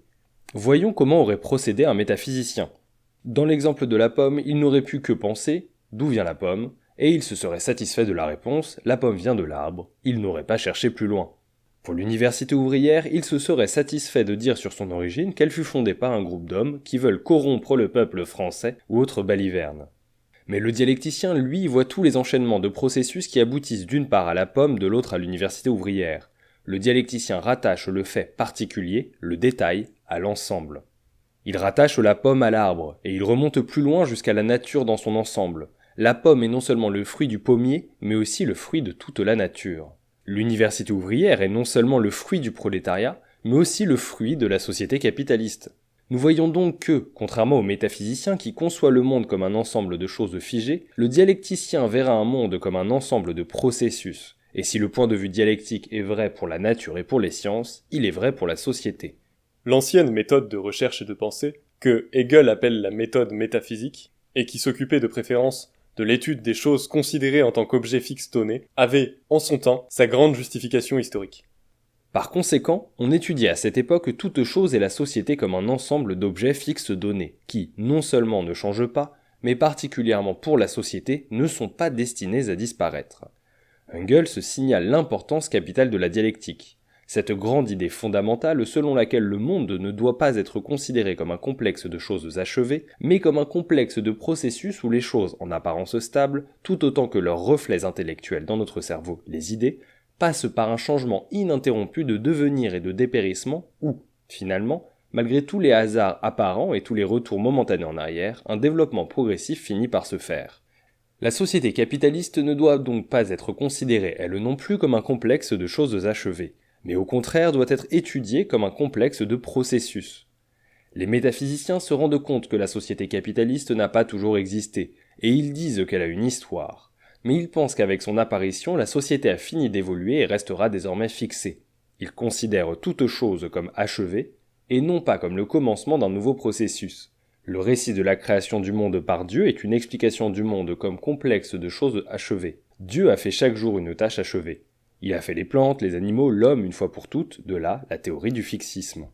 voyons comment aurait procédé un métaphysicien. Dans l'exemple de la pomme, il n'aurait pu que penser « d'où vient la pomme ?» et il se serait satisfait de la réponse « la pomme vient de l'arbre », il n'aurait pas cherché plus loin. Pour l'Université ouvrière, il se serait satisfait de dire sur son origine qu'elle fut fondée par un groupe d'hommes qui veulent corrompre le peuple français ou autre baliverne. Mais le dialecticien, lui, voit tous les enchaînements de processus qui aboutissent d'une part à la pomme, de l'autre à l'université ouvrière. Le dialecticien rattache le fait particulier, le détail, à l'ensemble. Il rattache la pomme à l'arbre, et il remonte plus loin jusqu'à la nature dans son ensemble. La pomme est non seulement le fruit du pommier, mais aussi le fruit de toute la nature. L'université ouvrière est non seulement le fruit du prolétariat, mais aussi le fruit de la société capitaliste. Nous voyons donc que, contrairement au métaphysicien qui conçoit le monde comme un ensemble de choses figées, le dialecticien verra un monde comme un ensemble de processus. Et si le point de vue dialectique est vrai pour la nature et pour les sciences, il est vrai pour la société. L'ancienne méthode de recherche et de pensée, que Hegel appelle la méthode métaphysique, et qui s'occupait de préférence de l'étude des choses considérées en tant qu'objets fixes donnés, avait, en son temps, sa grande justification historique. Par conséquent, on étudiait à cette époque toute chose et la société comme un ensemble d'objets fixes donnés, qui, non seulement ne changent pas, mais particulièrement pour la société, ne sont pas destinés à disparaître. Engels signale l'importance capitale de la dialectique. Cette grande idée fondamentale selon laquelle le monde ne doit pas être considéré comme un complexe de choses achevées, mais comme un complexe de processus où les choses, en apparence stables, tout autant que leurs reflets intellectuels dans notre cerveau, les idées, passe par un changement ininterrompu de devenir et de dépérissement où, finalement, malgré tous les hasards apparents et tous les retours momentanés en arrière, un développement progressif finit par se faire. La société capitaliste ne doit donc pas être considérée elle non plus comme un complexe de choses achevées, mais au contraire doit être étudiée comme un complexe de processus. Les métaphysiciens se rendent compte que la société capitaliste n'a pas toujours existé, et ils disent qu'elle a une histoire. Mais ils pensent qu'avec son apparition, la société a fini d'évoluer et restera désormais fixée. Ils considèrent toute chose comme achevée, et non pas comme le commencement d'un nouveau processus. Le récit de la création du monde par Dieu est une explication du monde comme complexe de choses achevées. Dieu a fait chaque jour une tâche achevée. Il a fait les plantes, les animaux, l'homme une fois pour toutes, de là la théorie du fixisme.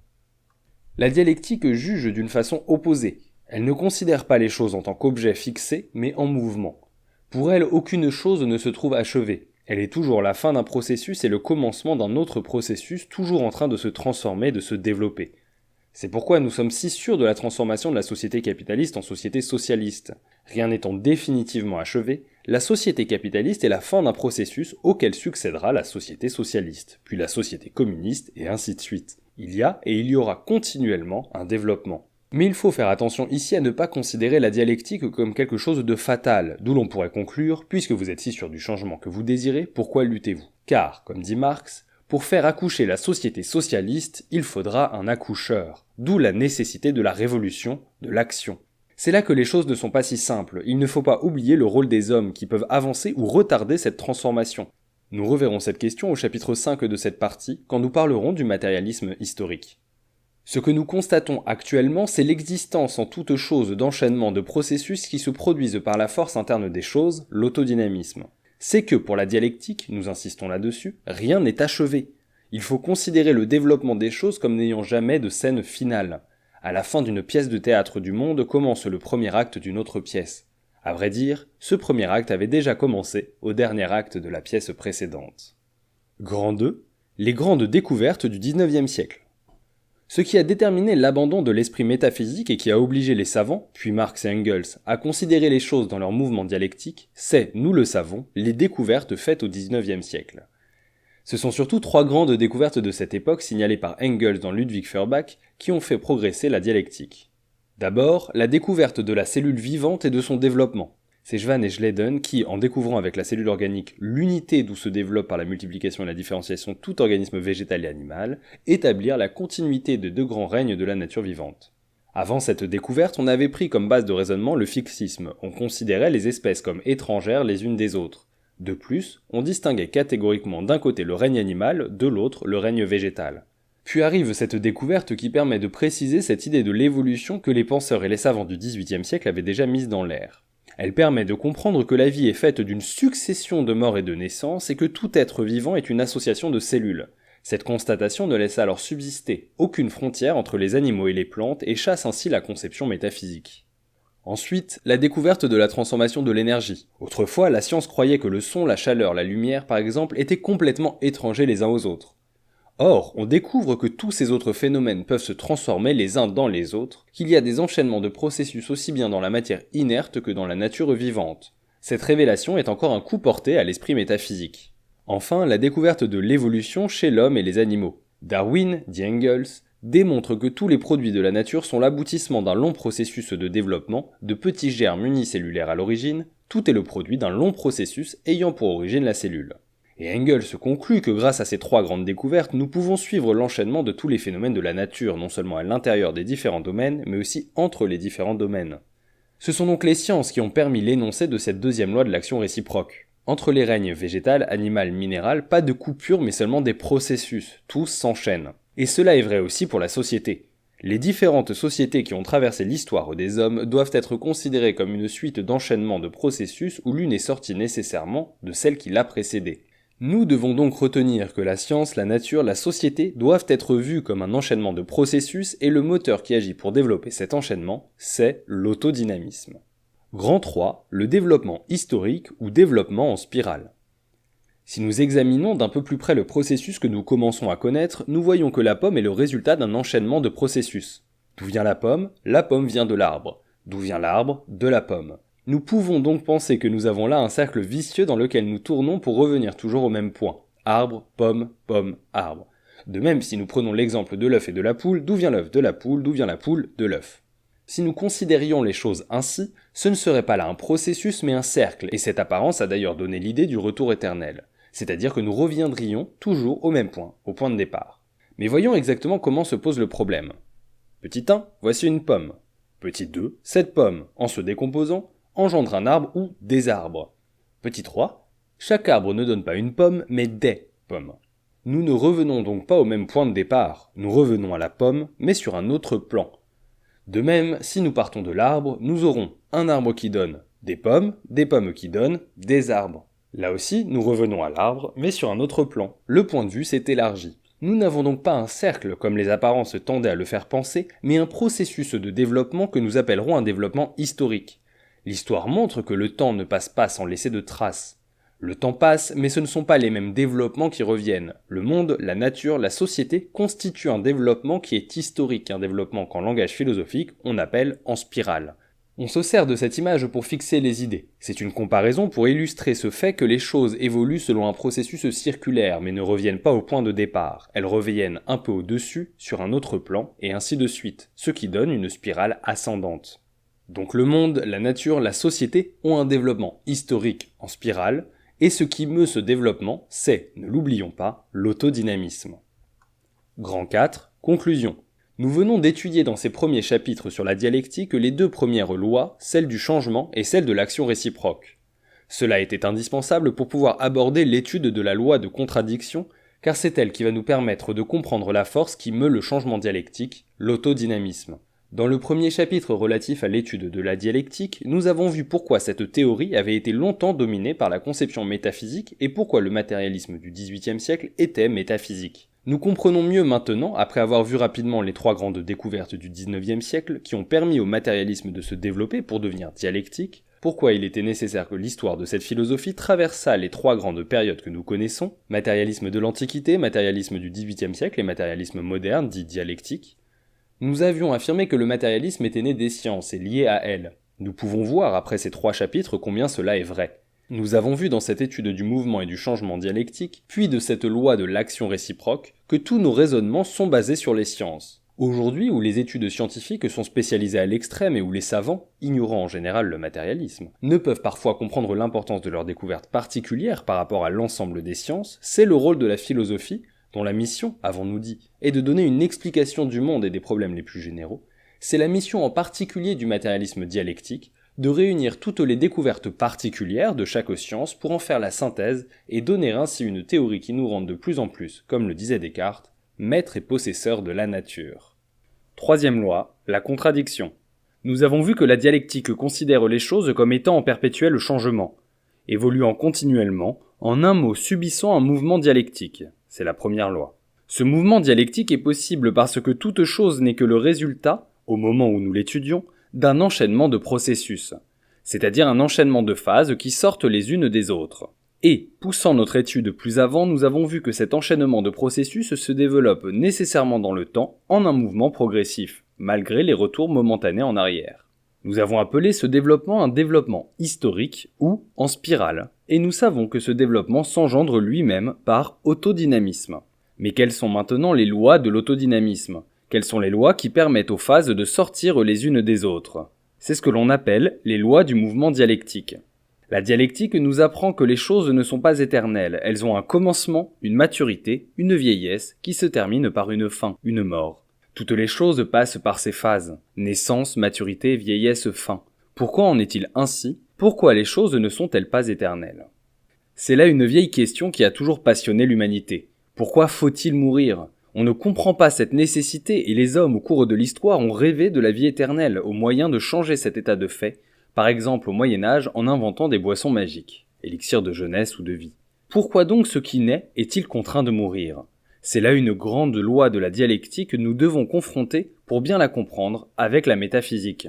La dialectique juge d'une façon opposée. Elle ne considère pas les choses en tant qu'objets fixés, mais en mouvement. Pour elle, aucune chose ne se trouve achevée. Elle est toujours la fin d'un processus et le commencement d'un autre processus toujours en train de se transformer, de se développer. C'est pourquoi nous sommes si sûrs de la transformation de la société capitaliste en société socialiste. Rien n'étant définitivement achevé, la société capitaliste est la fin d'un processus auquel succédera la société socialiste, puis la société communiste, et ainsi de suite. Il y a et il y aura continuellement un développement. Mais il faut faire attention ici à ne pas considérer la dialectique comme quelque chose de fatal, d'où l'on pourrait conclure, puisque vous êtes si sûr du changement que vous désirez, pourquoi luttez-vous ? Car, comme dit Marx, pour faire accoucher la société socialiste, il faudra un accoucheur, d'où la nécessité de la révolution, de l'action. C'est là que les choses ne sont pas si simples, il ne faut pas oublier le rôle des hommes qui peuvent avancer ou retarder cette transformation. Nous reverrons cette question au chapitre 5 de cette partie, quand nous parlerons du matérialisme historique. Ce que nous constatons actuellement, c'est l'existence en toute chose d'enchaînements de processus qui se produisent par la force interne des choses, l'autodynamisme. C'est que pour la dialectique, nous insistons là-dessus, rien n'est achevé. Il faut considérer le développement des choses comme n'ayant jamais de scène finale. À la fin d'une pièce de théâtre du monde commence le premier acte d'une autre pièce. À vrai dire, ce premier acte avait déjà commencé au dernier acte de la pièce précédente. Grand 2. Les grandes découvertes du XIXe siècle. Ce qui a déterminé l'abandon de l'esprit métaphysique et qui a obligé les savants, puis Marx et Engels, à considérer les choses dans leur mouvement dialectique, c'est, nous le savons, les découvertes faites au XIXe siècle. Ce sont surtout 3 grandes découvertes de cette époque signalées par Engels dans Ludwig Feuerbach qui ont fait progresser la dialectique. D'abord, la découverte de la cellule vivante et de son développement. C'est Schwann et Schleiden qui, en découvrant avec la cellule organique l'unité d'où se développe par la multiplication et la différenciation tout organisme végétal et animal, établirent la continuité de 2 grands règnes de la nature vivante. Avant cette découverte, on avait pris comme base de raisonnement le fixisme, on considérait les espèces comme étrangères les unes des autres. De plus, on distinguait catégoriquement d'un côté le règne animal, de l'autre le règne végétal. Puis arrive cette découverte qui permet de préciser cette idée de l'évolution que les penseurs et les savants du XVIIIe siècle avaient déjà mise dans l'air. Elle permet de comprendre que la vie est faite d'une succession de morts et de naissances et que tout être vivant est une association de cellules. Cette constatation ne laisse alors subsister aucune frontière entre les animaux et les plantes et chasse ainsi la conception métaphysique. Ensuite, la découverte de la transformation de l'énergie. Autrefois, la science croyait que le son, la chaleur, la lumière par exemple étaient complètement étrangers les uns aux autres. Or, on découvre que tous ces autres phénomènes peuvent se transformer les uns dans les autres, qu'il y a des enchaînements de processus aussi bien dans la matière inerte que dans la nature vivante. Cette révélation est encore un coup porté à l'esprit métaphysique. Enfin, la découverte de l'évolution chez l'homme et les animaux. Darwin, dit Engels, démontre que tous les produits de la nature sont l'aboutissement d'un long processus de développement, de petits germes unicellulaires à l'origine, tout est le produit d'un long processus ayant pour origine la cellule. Et Engels conclut que grâce à ces 3 grandes découvertes, nous pouvons suivre l'enchaînement de tous les phénomènes de la nature, non seulement à l'intérieur des différents domaines, mais aussi entre les différents domaines. Ce sont donc les sciences qui ont permis l'énoncé de cette deuxième loi de l'action réciproque. Entre les règnes végétal, animal, minéral, pas de coupure mais seulement des processus, tous s'enchaînent. Et cela est vrai aussi pour la société. Les différentes sociétés qui ont traversé l'histoire des hommes doivent être considérées comme une suite d'enchaînements de processus où l'une est sortie nécessairement de celle qui l'a précédée. Nous devons donc retenir que la science, la nature, la société doivent être vues comme un enchaînement de processus et le moteur qui agit pour développer cet enchaînement, c'est l'autodynamisme. Grand 3, le développement historique ou développement en spirale. Si nous examinons d'un peu plus près le processus que nous commençons à connaître, nous voyons que la pomme est le résultat d'un enchaînement de processus. D'où vient la pomme vient de l'arbre. D'où vient l'arbre? De la pomme. Nous pouvons donc penser que nous avons là un cercle vicieux dans lequel nous tournons pour revenir toujours au même point. Arbre, pomme, pomme, arbre. De même, si nous prenons l'exemple de l'œuf et de la poule, d'où vient l'œuf? De la poule, d'où vient la poule? De l'œuf. Si nous considérions les choses ainsi, ce ne serait pas là un processus mais un cercle, et cette apparence a d'ailleurs donné l'idée du retour éternel. C'est-à-dire que nous reviendrions toujours au même point, au point de départ. Mais voyons exactement comment se pose le problème. Petit 1, voici une pomme. Petit 2, cette pomme, en se décomposant, engendre un arbre ou des arbres. Petit 3, chaque arbre ne donne pas une pomme, mais des pommes. Nous ne revenons donc pas au même point de départ, nous revenons à la pomme, mais sur un autre plan. De même, si nous partons de l'arbre, nous aurons un arbre qui donne des pommes qui donnent des arbres. Là aussi, nous revenons à l'arbre, mais sur un autre plan. Le point de vue s'est élargi. Nous n'avons donc pas un cercle comme les apparences tendaient à le faire penser, mais un processus de développement que nous appellerons un développement historique. L'histoire montre que le temps ne passe pas sans laisser de traces. Le temps passe, mais ce ne sont pas les mêmes développements qui reviennent. Le monde, la nature, la société constituent un développement qui est historique, un développement qu'en langage philosophique on appelle en spirale. On se sert de cette image pour fixer les idées. C'est une comparaison pour illustrer ce fait que les choses évoluent selon un processus circulaire mais ne reviennent pas au point de départ. Elles reviennent un peu au-dessus, sur un autre plan, et ainsi de suite, ce qui donne une spirale ascendante. Donc le monde, la nature, la société ont un développement historique en spirale, et ce qui meut ce développement, c'est, ne l'oublions pas, l'autodynamisme. Grand 4, conclusion. Nous venons d'étudier dans ces premiers chapitres sur la dialectique les deux premières lois, celle du changement et celle de l'action réciproque. Cela était indispensable pour pouvoir aborder l'étude de la loi de contradiction, car c'est elle qui va nous permettre de comprendre la force qui meut le changement dialectique, l'autodynamisme. Dans le premier chapitre relatif à l'étude de la dialectique, nous avons vu pourquoi cette théorie avait été longtemps dominée par la conception métaphysique et pourquoi le matérialisme du XVIIIe siècle était métaphysique. Nous comprenons mieux maintenant, après avoir vu rapidement les trois grandes découvertes du XIXe siècle qui ont permis au matérialisme de se développer pour devenir dialectique, pourquoi il était nécessaire que l'histoire de cette philosophie traversât les trois grandes périodes que nous connaissons, matérialisme de l'Antiquité, matérialisme du XVIIIe siècle et matérialisme moderne dit dialectique. Nous avions affirmé que le matérialisme était né des sciences et lié à elles. Nous pouvons voir après ces trois chapitres combien cela est vrai. Nous avons vu dans cette étude du mouvement et du changement dialectique, puis de cette loi de l'action réciproque, que tous nos raisonnements sont basés sur les sciences. Aujourd'hui, où les études scientifiques sont spécialisées à l'extrême et où les savants, ignorant en général le matérialisme, ne peuvent parfois comprendre l'importance de leurs découvertes particulières par rapport à l'ensemble des sciences, c'est le rôle de la philosophie, dont la mission, avons-nous dit, est de donner une explication du monde et des problèmes les plus généraux, c'est la mission en particulier du matérialisme dialectique, de réunir toutes les découvertes particulières de chaque science pour en faire la synthèse et donner ainsi une théorie qui nous rende de plus en plus, comme le disait Descartes, maître et possesseur de la nature. Troisième loi, la contradiction. Nous avons vu que la dialectique considère les choses comme étant en perpétuel changement, évoluant continuellement, en un mot subissant un mouvement dialectique. C'est la première loi. Ce mouvement dialectique est possible parce que toute chose n'est que le résultat, au moment où nous l'étudions, d'un enchaînement de processus, c'est-à-dire un enchaînement de phases qui sortent les unes des autres. Et, poussant notre étude plus avant, nous avons vu que cet enchaînement de processus se développe nécessairement dans le temps en un mouvement progressif, malgré les retours momentanés en arrière. Nous avons appelé ce développement un développement historique ou en spirale, et nous savons que ce développement s'engendre lui-même par autodynamisme. Mais quelles sont maintenant les lois de l'autodynamisme ? Quelles sont les lois qui permettent aux phases de sortir les unes des autres ? C'est ce que l'on appelle les lois du mouvement dialectique. La dialectique nous apprend que les choses ne sont pas éternelles, elles ont un commencement, une maturité, une vieillesse qui se termine par une fin, une mort. Toutes les choses passent par ces phases, naissance, maturité, vieillesse, fin. Pourquoi en est-il ainsi ? Pourquoi les choses ne sont-elles pas éternelles ? C'est là une vieille question qui a toujours passionné l'humanité. Pourquoi faut-il mourir ? On ne comprend pas cette nécessité et les hommes au cours de l'histoire ont rêvé de la vie éternelle au moyen de changer cet état de fait, par exemple au Moyen-Âge en inventant des boissons magiques, élixirs de jeunesse ou de vie. Pourquoi donc ce qui naît est-il contraint de mourir ? C'est là une grande loi de la dialectique que nous devons confronter pour bien la comprendre avec la métaphysique.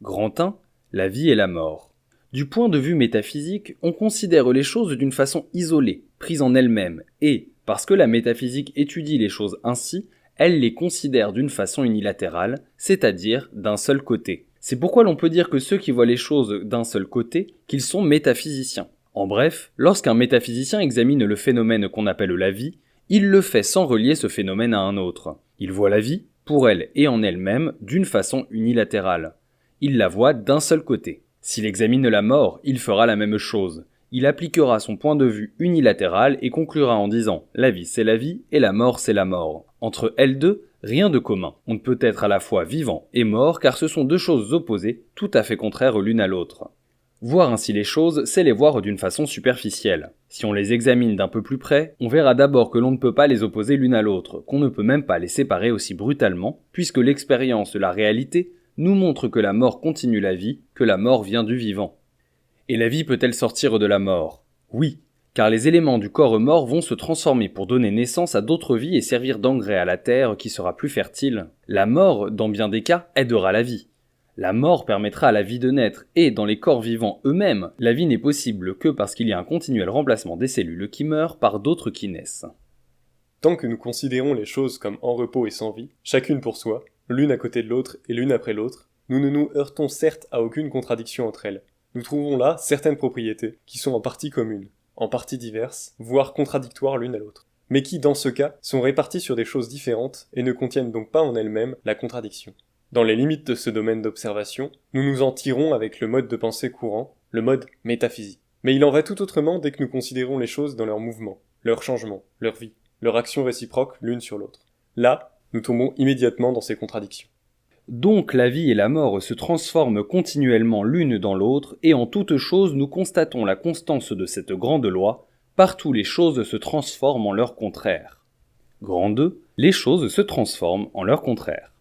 Grand 1, la vie et la mort. Du point de vue métaphysique, on considère les choses d'une façon isolée, prise en elle-même, et, parce que la métaphysique étudie les choses ainsi, elle les considère d'une façon unilatérale, c'est-à-dire d'un seul côté. C'est pourquoi l'on peut dire que ceux qui voient les choses d'un seul côté, qu'ils sont métaphysiciens. En bref, lorsqu'un métaphysicien examine le phénomène qu'on appelle la vie, il le fait sans relier ce phénomène à un autre. Il voit la vie, pour elle et en elle-même, d'une façon unilatérale. Il la voit d'un seul côté. S'il examine la mort, il fera la même chose. Il appliquera son point de vue unilatéral et conclura en disant « la vie c'est la vie et la mort c'est la mort ». Entre elles deux, rien de commun. On ne peut être à la fois vivant et mort car ce sont deux choses opposées, tout à fait contraires l'une à l'autre. Voir ainsi les choses, c'est les voir d'une façon superficielle. Si on les examine d'un peu plus près, on verra d'abord que l'on ne peut pas les opposer l'une à l'autre, qu'on ne peut même pas les séparer aussi brutalement, puisque l'expérience de la réalité nous montre que la mort continue la vie, que la mort vient du vivant. Et la vie peut-elle sortir de la mort ? Oui, car les éléments du corps mort vont se transformer pour donner naissance à d'autres vies et servir d'engrais à la terre qui sera plus fertile. La mort, dans bien des cas, aidera la vie. La mort permettra à la vie de naître, et dans les corps vivants eux-mêmes, la vie n'est possible que parce qu'il y a un continuel remplacement des cellules qui meurent par d'autres qui naissent. Tant que nous considérons les choses comme en repos et sans vie, chacune pour soi, l'une à côté de l'autre et l'une après l'autre, nous ne nous heurtons certes à aucune contradiction entre elles. Nous trouvons là certaines propriétés qui sont en partie communes, en partie diverses, voire contradictoires l'une à l'autre, mais qui, dans ce cas, sont réparties sur des choses différentes et ne contiennent donc pas en elles-mêmes la contradiction. Dans les limites de ce domaine d'observation, nous nous en tirons avec le mode de pensée courant, le mode métaphysique. Mais il en va tout autrement dès que nous considérons les choses dans leur mouvement, leur changement, leur vie, leur action réciproque l'une sur l'autre. Là, nous tombons immédiatement dans ces contradictions. Donc la vie et la mort se transforment continuellement l'une dans l'autre, et en toute chose nous constatons la constance de cette grande loi, partout les choses se transforment en leur contraire. Grand 2, les choses se transforment en leur contraire.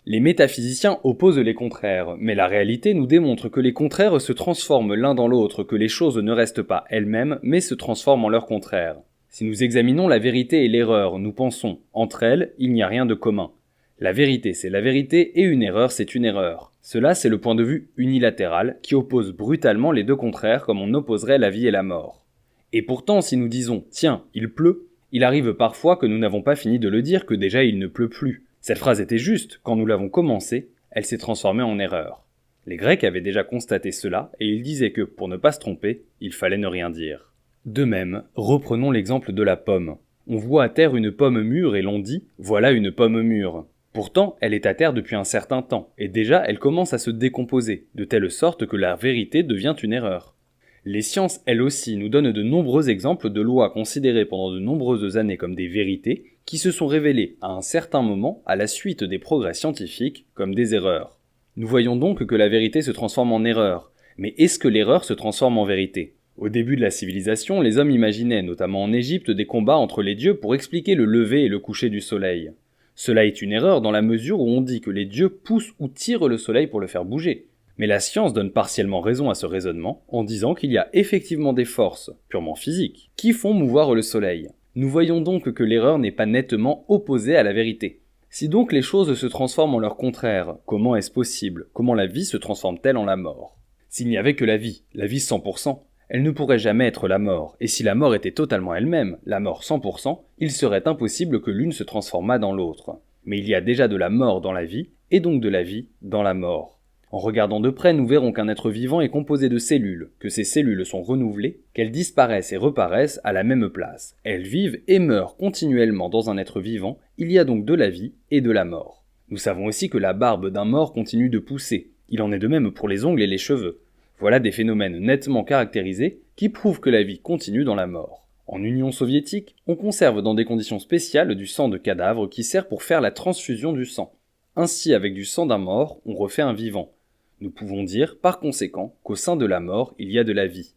Les métaphysiciens opposent les contraires, mais la réalité nous démontre que les contraires se transforment l'un dans l'autre, que les choses ne restent pas elles-mêmes, mais se transforment en leur contraire. Si nous examinons la vérité et l'erreur, nous pensons, entre elles, il n'y a rien de commun. La vérité, c'est la vérité, et une erreur, c'est une erreur. Cela, c'est le point de vue unilatéral, qui oppose brutalement les deux contraires comme on opposerait la vie et la mort. Et pourtant, si nous disons « Tiens, il pleut », il arrive parfois que nous n'avons pas fini de le dire que déjà il ne pleut plus. Cette phrase était juste, quand nous l'avons commencée, elle s'est transformée en erreur. Les Grecs avaient déjà constaté cela, et ils disaient que, pour ne pas se tromper, il fallait ne rien dire. De même, reprenons l'exemple de la pomme. On voit à terre une pomme mûre et l'on dit « Voilà une pomme mûre ». Pourtant, elle est à terre depuis un certain temps, et déjà elle commence à se décomposer, de telle sorte que la vérité devient une erreur. Les sciences, elles aussi, nous donnent de nombreux exemples de lois considérées pendant de nombreuses années comme des vérités, qui se sont révélées à un certain moment, à la suite des progrès scientifiques, comme des erreurs. Nous voyons donc que la vérité se transforme en erreur, mais est-ce que l'erreur se transforme en vérité ? Au début de la civilisation, les hommes imaginaient, notamment en Égypte, des combats entre les dieux pour expliquer le lever et le coucher du soleil. Cela est une erreur dans la mesure où on dit que les dieux poussent ou tirent le soleil pour le faire bouger. Mais la science donne partiellement raison à ce raisonnement en disant qu'il y a effectivement des forces, purement physiques, qui font mouvoir le soleil. Nous voyons donc que l'erreur n'est pas nettement opposée à la vérité. Si donc les choses se transforment en leur contraire, comment est-ce possible ? Comment la vie se transforme-t-elle en la mort ? S'il n'y avait que la vie 100%, elle ne pourrait jamais être la mort, et si la mort était totalement elle-même, la mort 100%, il serait impossible que l'une se transformât dans l'autre. Mais il y a déjà de la mort dans la vie, et donc de la vie dans la mort. En regardant de près, nous verrons qu'un être vivant est composé de cellules, que ces cellules sont renouvelées, qu'elles disparaissent et reparaissent à la même place. Elles vivent et meurent continuellement dans un être vivant, il y a donc de la vie et de la mort. Nous savons aussi que la barbe d'un mort continue de pousser, il en est de même pour les ongles et les cheveux. Voilà des phénomènes nettement caractérisés qui prouvent que la vie continue dans la mort. En Union soviétique, on conserve dans des conditions spéciales du sang de cadavre qui sert pour faire la transfusion du sang. Ainsi, avec du sang d'un mort, on refait un vivant. Nous pouvons dire, par conséquent, qu'au sein de la mort, il y a de la vie.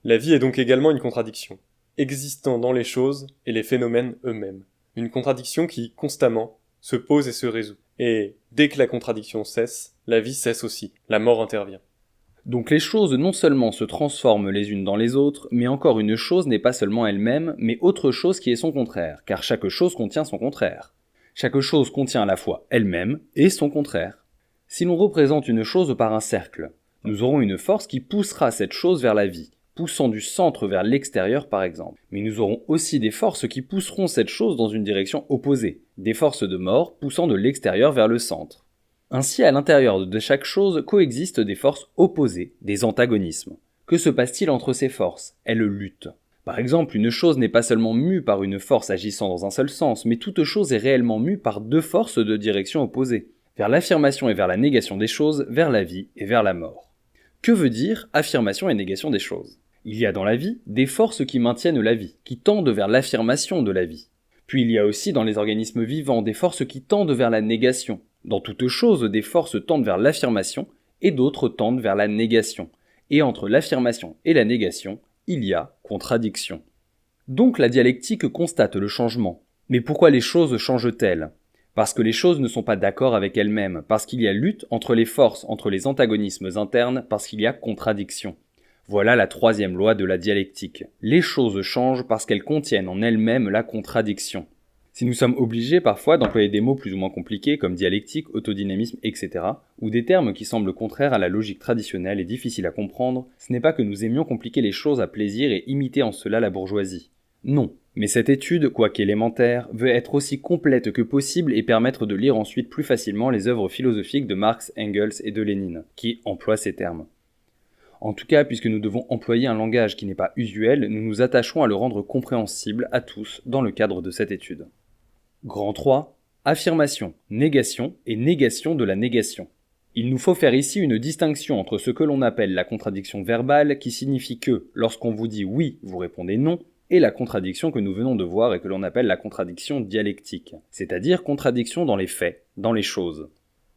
La vie est donc également une contradiction, existant dans les choses et les phénomènes eux-mêmes. Une contradiction qui, constamment, se pose et se résout. Et, dès que la contradiction cesse, la vie cesse aussi, la mort intervient. Donc les choses non seulement se transforment les unes dans les autres, mais encore une chose n'est pas seulement elle-même, mais autre chose qui est son contraire, car chaque chose contient son contraire. Chaque chose contient à la fois elle-même et son contraire. Si l'on représente une chose par un cercle, nous aurons une force qui poussera cette chose vers la vie, poussant du centre vers l'extérieur par exemple. Mais nous aurons aussi des forces qui pousseront cette chose dans une direction opposée, des forces de mort poussant de l'extérieur vers le centre. Ainsi, à l'intérieur de chaque chose coexistent des forces opposées, des antagonismes. Que se passe-t-il entre ces forces ? Elles luttent. Par exemple, une chose n'est pas seulement mue par une force agissant dans un seul sens, mais toute chose est réellement mue par deux forces de direction opposées. Vers l'affirmation et vers la négation des choses, vers la vie et vers la mort. Que veut dire affirmation et négation des choses ? Il y a dans la vie des forces qui maintiennent la vie, qui tendent vers l'affirmation de la vie. Puis il y a aussi dans les organismes vivants des forces qui tendent vers la négation. Dans toute chose, des forces tendent vers l'affirmation et d'autres tendent vers la négation. Et entre l'affirmation et la négation, il y a contradiction. Donc la dialectique constate le changement. Mais pourquoi les choses changent-elles ? Parce que les choses ne sont pas d'accord avec elles-mêmes, parce qu'il y a lutte entre les forces, entre les antagonismes internes, parce qu'il y a contradiction. Voilà la troisième loi de la dialectique. Les choses changent parce qu'elles contiennent en elles-mêmes la contradiction. Si nous sommes obligés parfois d'employer des mots plus ou moins compliqués comme dialectique, autodynamisme, etc., ou des termes qui semblent contraires à la logique traditionnelle et difficiles à comprendre, ce n'est pas que nous aimions compliquer les choses à plaisir et imiter en cela la bourgeoisie. Non, mais cette étude, quoique élémentaire, veut être aussi complète que possible et permettre de lire ensuite plus facilement les œuvres philosophiques de Marx, Engels et de Lénine, qui emploient ces termes. En tout cas, puisque nous devons employer un langage qui n'est pas usuel, nous nous attachons à le rendre compréhensible à tous dans le cadre de cette étude. Grand 3. Affirmation, négation et négation de la négation. Il nous faut faire ici une distinction entre ce que l'on appelle la contradiction verbale, qui signifie que, lorsqu'on vous dit oui, vous répondez non, et la contradiction que nous venons de voir et que l'on appelle la contradiction dialectique, c'est-à-dire contradiction dans les faits, dans les choses.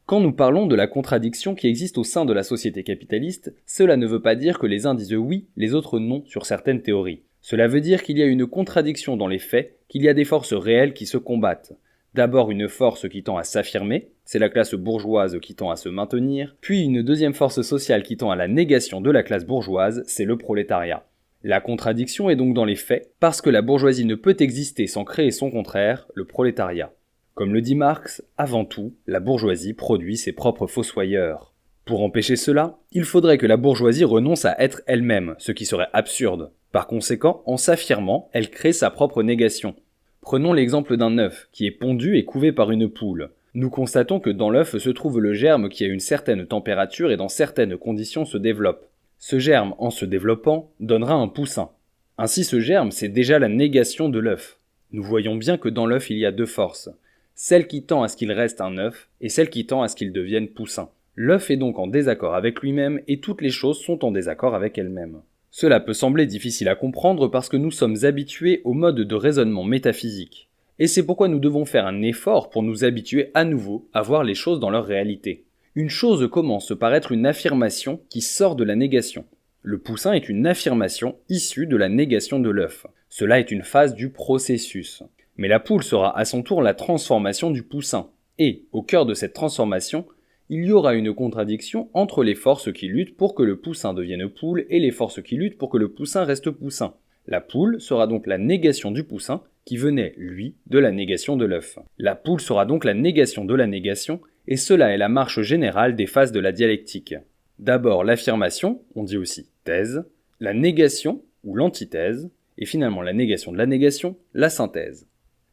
Quand nous parlons de la contradiction qui existe au sein de la société capitaliste, cela ne veut pas dire que les uns disent oui, les autres non sur certaines théories. Cela veut dire qu'il y a une contradiction dans les faits, qu'il y a des forces réelles qui se combattent. D'abord une force qui tend à s'affirmer, c'est la classe bourgeoise qui tend à se maintenir, puis une deuxième force sociale qui tend à la négation de la classe bourgeoise, c'est le prolétariat. La contradiction est donc dans les faits, parce que la bourgeoisie ne peut exister sans créer son contraire, le prolétariat. Comme le dit Marx, avant tout, la bourgeoisie produit ses propres fossoyeurs. Pour empêcher cela, il faudrait que la bourgeoisie renonce à être elle-même, ce qui serait absurde. Par conséquent, en s'affirmant, elle crée sa propre négation. Prenons l'exemple d'un œuf, qui est pondu et couvé par une poule. Nous constatons que dans l'œuf se trouve le germe qui à une certaine température et dans certaines conditions se développe. Ce germe, en se développant, donnera un poussin. Ainsi ce germe, c'est déjà la négation de l'œuf. Nous voyons bien que dans l'œuf il y a deux forces. Celle qui tend à ce qu'il reste un œuf, et celle qui tend à ce qu'il devienne poussin. L'œuf est donc en désaccord avec lui-même, et toutes les choses sont en désaccord avec elles-mêmes. Cela peut sembler difficile à comprendre parce que nous sommes habitués au mode de raisonnement métaphysique. Et c'est pourquoi nous devons faire un effort pour nous habituer à nouveau à voir les choses dans leur réalité. Une chose commence par être une affirmation qui sort de la négation. Le poussin est une affirmation issue de la négation de l'œuf. Cela est une phase du processus. Mais la poule sera à son tour la transformation du poussin. Et, au cœur de cette transformation, il y aura une contradiction entre les forces qui luttent pour que le poussin devienne poule et les forces qui luttent pour que le poussin reste poussin. La poule sera donc la négation du poussin qui venait, lui, de la négation de l'œuf. La poule sera donc la négation de la négation, et cela est la marche générale des phases de la dialectique. D'abord l'affirmation, on dit aussi thèse, la négation ou l'antithèse, et finalement la négation de la négation, la synthèse.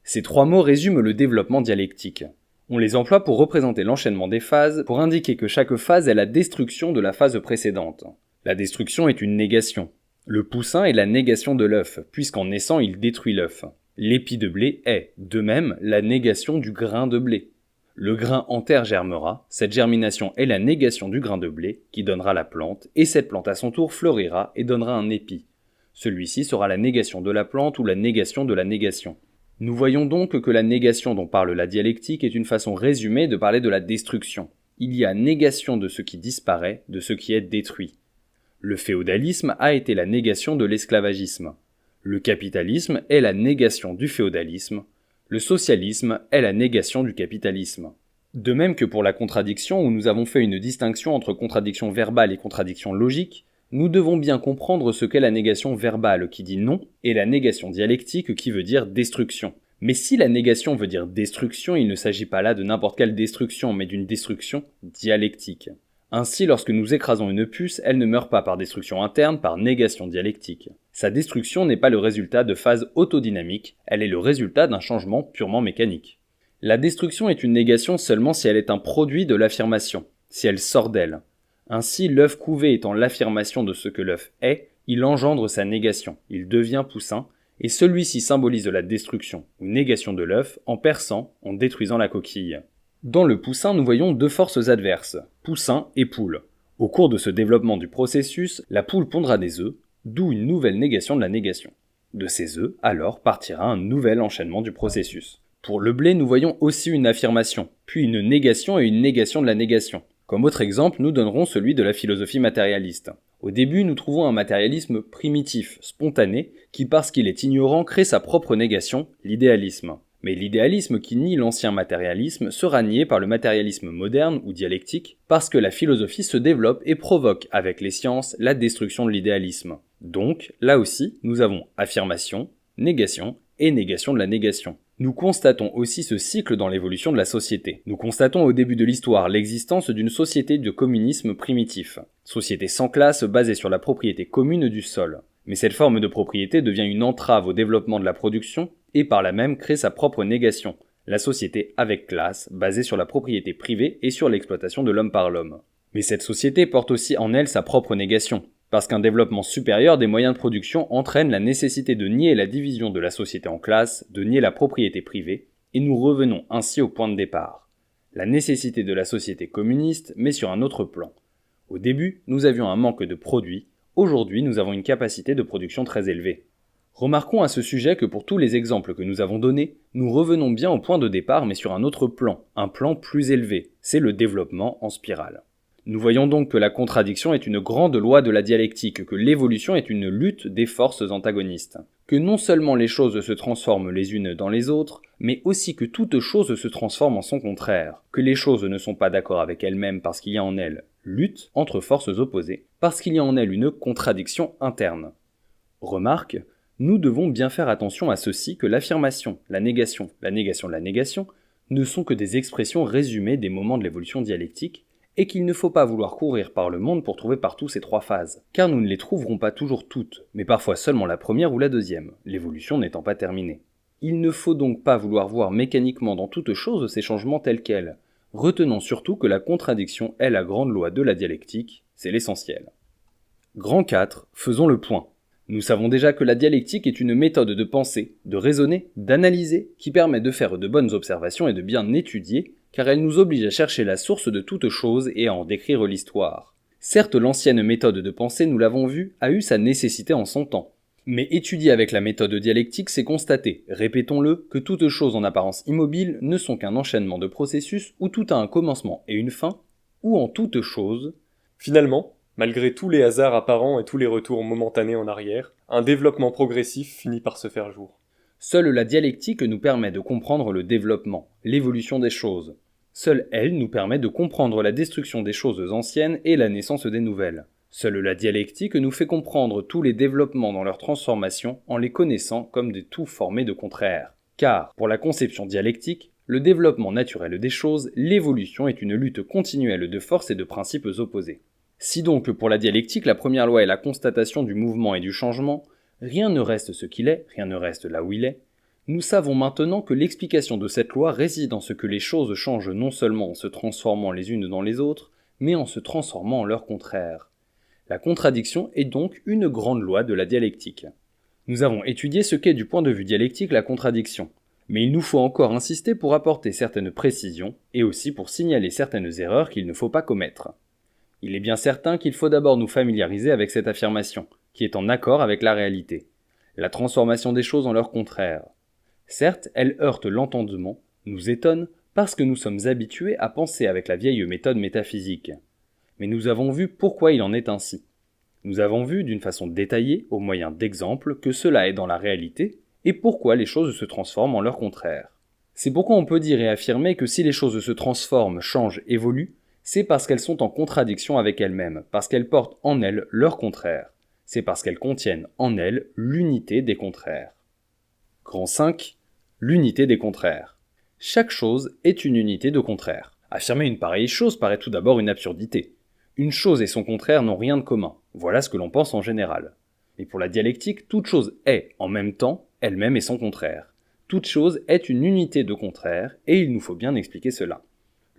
Ces trois mots résument le développement dialectique. On les emploie pour représenter l'enchaînement des phases, pour indiquer que chaque phase est la destruction de la phase précédente. La destruction est une négation. Le poussin est la négation de l'œuf, puisqu'en naissant il détruit l'œuf. L'épi de blé est, de même, la négation du grain de blé. Le grain en terre germera, cette germination est la négation du grain de blé, qui donnera la plante, et cette plante à son tour fleurira et donnera un épi. Celui-ci sera la négation de la plante ou la négation de la négation. Nous voyons donc que la négation dont parle la dialectique est une façon résumée de parler de la destruction. Il y a négation de ce qui disparaît, de ce qui est détruit. Le féodalisme a été la négation de l'esclavagisme. Le capitalisme est la négation du féodalisme. Le socialisme est la négation du capitalisme. De même que pour la contradiction, où nous avons fait une distinction entre contradiction verbale et contradiction logique, nous devons bien comprendre ce qu'est la négation verbale qui dit non et la négation dialectique qui veut dire destruction. Mais si la négation veut dire destruction, il ne s'agit pas là de n'importe quelle destruction, mais d'une destruction dialectique. Ainsi, lorsque nous écrasons une puce, elle ne meurt pas par destruction interne, par négation dialectique. Sa destruction n'est pas le résultat de phases autodynamiques, elle est le résultat d'un changement purement mécanique. La destruction est une négation seulement si elle est un produit de l'affirmation, si elle sort d'elle. Ainsi, l'œuf couvé étant l'affirmation de ce que l'œuf est, il engendre sa négation, il devient poussin, et celui-ci symbolise la destruction ou négation de l'œuf en perçant, en détruisant la coquille. Dans le poussin, nous voyons deux forces adverses, poussin et poule. Au cours de ce développement du processus, la poule pondra des œufs, d'où une nouvelle négation de la négation. De ces œufs, alors, partira un nouvel enchaînement du processus. Pour le blé, nous voyons aussi une affirmation, puis une négation et une négation de la négation. Comme autre exemple, nous donnerons celui de la philosophie matérialiste. Au début, nous trouvons un matérialisme primitif, spontané, qui parce qu'il est ignorant crée sa propre négation, l'idéalisme. Mais l'idéalisme qui nie l'ancien matérialisme sera nié par le matérialisme moderne ou dialectique parce que la philosophie se développe et provoque avec les sciences la destruction de l'idéalisme. Donc, là aussi, nous avons affirmation, négation et négation de la négation. Nous constatons aussi ce cycle dans l'évolution de la société. Nous constatons au début de l'histoire l'existence d'une société de communisme primitif, société sans classe basée sur la propriété commune du sol. Mais cette forme de propriété devient une entrave au développement de la production et par là même crée sa propre négation, la société avec classe, basée sur la propriété privée et sur l'exploitation de l'homme par l'homme. Mais cette société porte aussi en elle sa propre négation, parce qu'un développement supérieur des moyens de production entraîne la nécessité de nier la division de la société en classes, de nier la propriété privée, et nous revenons ainsi au point de départ. La nécessité de la société communiste, mais sur un autre plan. Au début, nous avions un manque de produits, aujourd'hui nous avons une capacité de production très élevée. Remarquons à ce sujet que pour tous les exemples que nous avons donnés, nous revenons bien au point de départ mais sur un autre plan, un plan plus élevé, c'est le développement en spirale. Nous voyons donc que la contradiction est une grande loi de la dialectique, que l'évolution est une lutte des forces antagonistes, que non seulement les choses se transforment les unes dans les autres, mais aussi que toute chose se transforme en son contraire, que les choses ne sont pas d'accord avec elles-mêmes parce qu'il y a en elles lutte entre forces opposées, parce qu'il y a en elles une contradiction interne. Remarque, nous devons bien faire attention à ceci que l'affirmation, la négation de la négation, ne sont que des expressions résumées des moments de l'évolution dialectique, et qu'il ne faut pas vouloir courir par le monde pour trouver partout ces trois phases, car nous ne les trouverons pas toujours toutes, mais parfois seulement la première ou la deuxième, l'évolution n'étant pas terminée. Il ne faut donc pas vouloir voir mécaniquement dans toute chose ces changements tels quels. Retenons surtout que la contradiction est la grande loi de la dialectique, c'est l'essentiel. Grand 4, faisons le point. Nous savons déjà que la dialectique est une méthode de penser, de raisonner, d'analyser, qui permet de faire de bonnes observations et de bien étudier, car elle nous oblige à chercher la source de toute chose et à en décrire l'histoire. Certes, l'ancienne méthode de pensée, nous l'avons vu, a eu sa nécessité en son temps. Mais étudier avec la méthode dialectique, c'est constater, répétons-le, que toutes choses en apparence immobiles ne sont qu'un enchaînement de processus où tout a un commencement et une fin, ou en toute chose. Finalement, malgré tous les hasards apparents et tous les retours momentanés en arrière, un développement progressif finit par se faire jour. Seule la dialectique nous permet de comprendre le développement, l'évolution des choses. Seule elle nous permet de comprendre la destruction des choses anciennes et la naissance des nouvelles. Seule la dialectique nous fait comprendre tous les développements dans leur transformation en les connaissant comme des tout formés de contraires. Car, pour la conception dialectique, le développement naturel des choses, l'évolution est une lutte continuelle de forces et de principes opposés. Si donc pour la dialectique la première loi est la constatation du mouvement et du changement, rien ne reste ce qu'il est, rien ne reste là où il est, nous savons maintenant que l'explication de cette loi réside en ce que les choses changent non seulement en se transformant les unes dans les autres, mais en se transformant en leur contraire. La contradiction est donc une grande loi de la dialectique. Nous avons étudié ce qu'est du point de vue dialectique la contradiction, mais il nous faut encore insister pour apporter certaines précisions et aussi pour signaler certaines erreurs qu'il ne faut pas commettre. Il est bien certain qu'il faut d'abord nous familiariser avec cette affirmation, qui est en accord avec la réalité. La transformation des choses en leur contraire. Certes, elle heurte l'entendement, nous étonne, parce que nous sommes habitués à penser avec la vieille méthode métaphysique. Mais nous avons vu pourquoi il en est ainsi. Nous avons vu d'une façon détaillée, au moyen d'exemples, que cela est dans la réalité, et pourquoi les choses se transforment en leur contraire. C'est pourquoi on peut dire et affirmer que si les choses se transforment, changent, évoluent, c'est parce qu'elles sont en contradiction avec elles-mêmes, parce qu'elles portent en elles leur contraire. C'est parce qu'elles contiennent en elles l'unité des contraires. Grand 5. L'unité des contraires. Chaque chose est une unité de contraire. Affirmer une pareille chose paraît tout d'abord une absurdité. Une chose et son contraire n'ont rien de commun. Voilà ce que l'on pense en général. Mais pour la dialectique, toute chose est, en même temps, elle-même et son contraire. Toute chose est une unité de contraires, et il nous faut bien expliquer cela.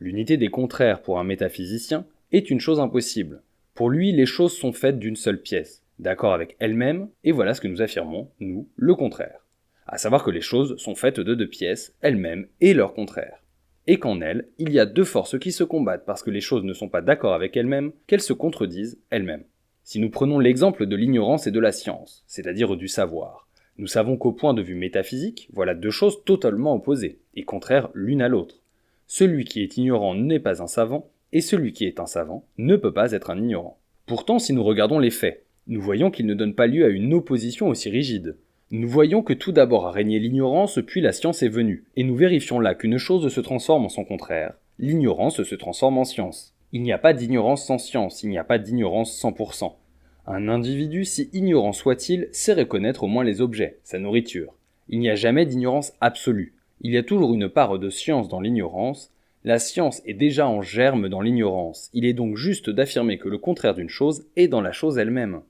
L'unité des contraires pour un métaphysicien est une chose impossible. Pour lui, les choses sont faites d'une seule pièce, d'accord avec elles-mêmes, et voilà ce que nous affirmons, nous, le contraire. À savoir que les choses sont faites de deux pièces, elles-mêmes et leur contraire. Et qu'en elles, il y a deux forces qui se combattent parce que les choses ne sont pas d'accord avec elles-mêmes, qu'elles se contredisent elles-mêmes. Si nous prenons l'exemple de l'ignorance et de la science, c'est-à-dire du savoir, nous savons qu'au point de vue métaphysique, voilà deux choses totalement opposées, et contraires l'une à l'autre. Celui qui est ignorant n'est pas un savant, et celui qui est un savant ne peut pas être un ignorant. Pourtant, si nous regardons les faits, nous voyons qu'ils ne donnent pas lieu à une opposition aussi rigide. Nous voyons que tout d'abord a régné l'ignorance, puis la science est venue, et nous vérifions là qu'une chose se transforme en son contraire. L'ignorance se transforme en science. Il n'y a pas d'ignorance sans science, il n'y a pas d'ignorance 100%. Un individu, si ignorant soit-il, sait reconnaître au moins les objets, sa nourriture. Il n'y a jamais d'ignorance absolue. Il y a toujours une part de science dans l'ignorance. La science est déjà en germe dans l'ignorance. Il est donc juste d'affirmer que le contraire d'une chose est dans la chose elle-même.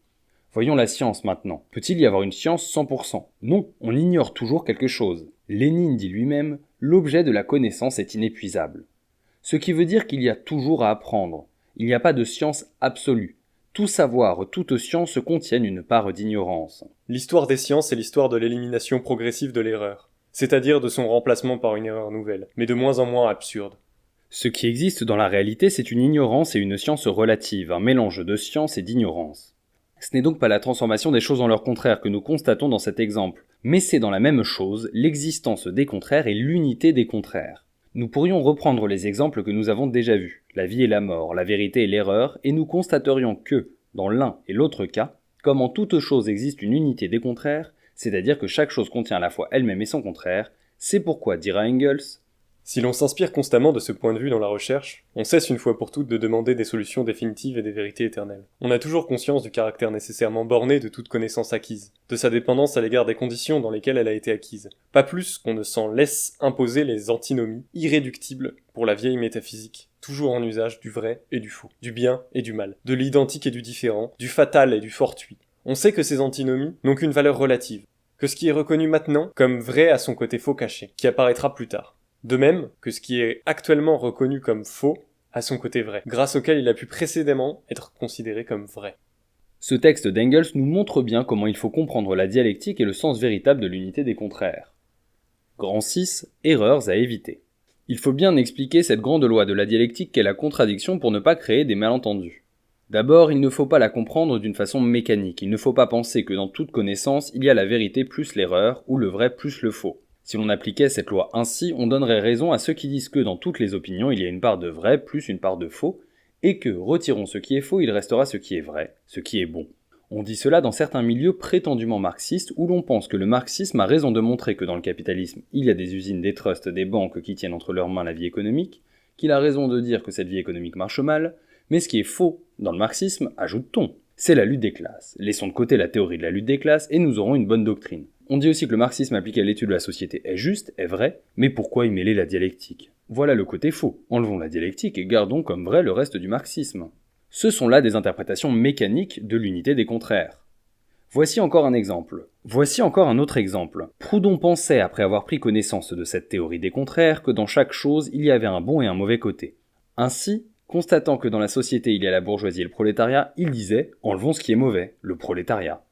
Voyons la science maintenant. Peut-il y avoir une science 100%? Non, on ignore toujours quelque chose. Lénine dit lui-même « l'objet de la connaissance est inépuisable ». Ce qui veut dire qu'il y a toujours à apprendre. Il n'y a pas de science absolue. Tout savoir, toute science contiennent une part d'ignorance. L'histoire des sciences est l'histoire de l'élimination progressive de l'erreur, c'est-à-dire de son remplacement par une erreur nouvelle, mais de moins en moins absurde. Ce qui existe dans la réalité, c'est une ignorance et une science relative, un mélange de science et d'ignorance. Ce n'est donc pas la transformation des choses en leur contraire que nous constatons dans cet exemple, mais c'est dans la même chose l'existence des contraires et l'unité des contraires. Nous pourrions reprendre les exemples que nous avons déjà vus, la vie et la mort, la vérité et l'erreur, et nous constaterions que, dans l'un et l'autre cas, comme en toute chose existe une unité des contraires, c'est-à-dire que chaque chose contient à la fois elle-même et son contraire, c'est pourquoi, dira Engels, si l'on s'inspire constamment de ce point de vue dans la recherche, on cesse une fois pour toutes de demander des solutions définitives et des vérités éternelles. On a toujours conscience du caractère nécessairement borné de toute connaissance acquise, de sa dépendance à l'égard des conditions dans lesquelles elle a été acquise. Pas plus qu'on ne s'en laisse imposer les antinomies irréductibles pour la vieille métaphysique, toujours en usage du vrai et du faux, du bien et du mal, de l'identique et du différent, du fatal et du fortuit. On sait que ces antinomies n'ont qu'une valeur relative, que ce qui est reconnu maintenant comme vrai a son côté faux caché, qui apparaîtra plus tard. De même que ce qui est actuellement reconnu comme faux a son côté vrai, grâce auquel il a pu précédemment être considéré comme vrai. Ce texte d'Engels nous montre bien comment il faut comprendre la dialectique et le sens véritable de l'unité des contraires. Grand 6. Erreurs à éviter. Il faut bien expliquer cette grande loi de la dialectique qu'est la contradiction pour ne pas créer des malentendus. D'abord, il ne faut pas la comprendre d'une façon mécanique, il ne faut pas penser que dans toute connaissance, il y a la vérité plus l'erreur, ou le vrai plus le faux. Si l'on appliquait cette loi ainsi, on donnerait raison à ceux qui disent que dans toutes les opinions, il y a une part de vrai plus une part de faux, et que, retirons ce qui est faux, il restera ce qui est vrai, ce qui est bon. On dit cela dans certains milieux prétendument marxistes où l'on pense que le marxisme a raison de montrer que dans le capitalisme, il y a des usines, des trusts, des banques qui tiennent entre leurs mains la vie économique, qu'il a raison de dire que cette vie économique marche mal, mais ce qui est faux dans le marxisme, ajoute-t-on, c'est la lutte des classes. Laissons de côté la théorie de la lutte des classes et nous aurons une bonne doctrine. On dit aussi que le marxisme appliqué à l'étude de la société est juste, est vrai, mais pourquoi y mêler la dialectique? Voilà le côté faux. Enlevons la dialectique et gardons comme vrai le reste du marxisme. Ce sont là des interprétations mécaniques de l'unité des contraires. Voici encore un exemple. Voici encore un autre exemple. Proudhon pensait, après avoir pris connaissance de cette théorie des contraires, que dans chaque chose il y avait un bon et un mauvais côté. Ainsi, constatant que dans la société il y a la bourgeoisie et le prolétariat, il disait « enlevons ce qui est mauvais, le prolétariat ».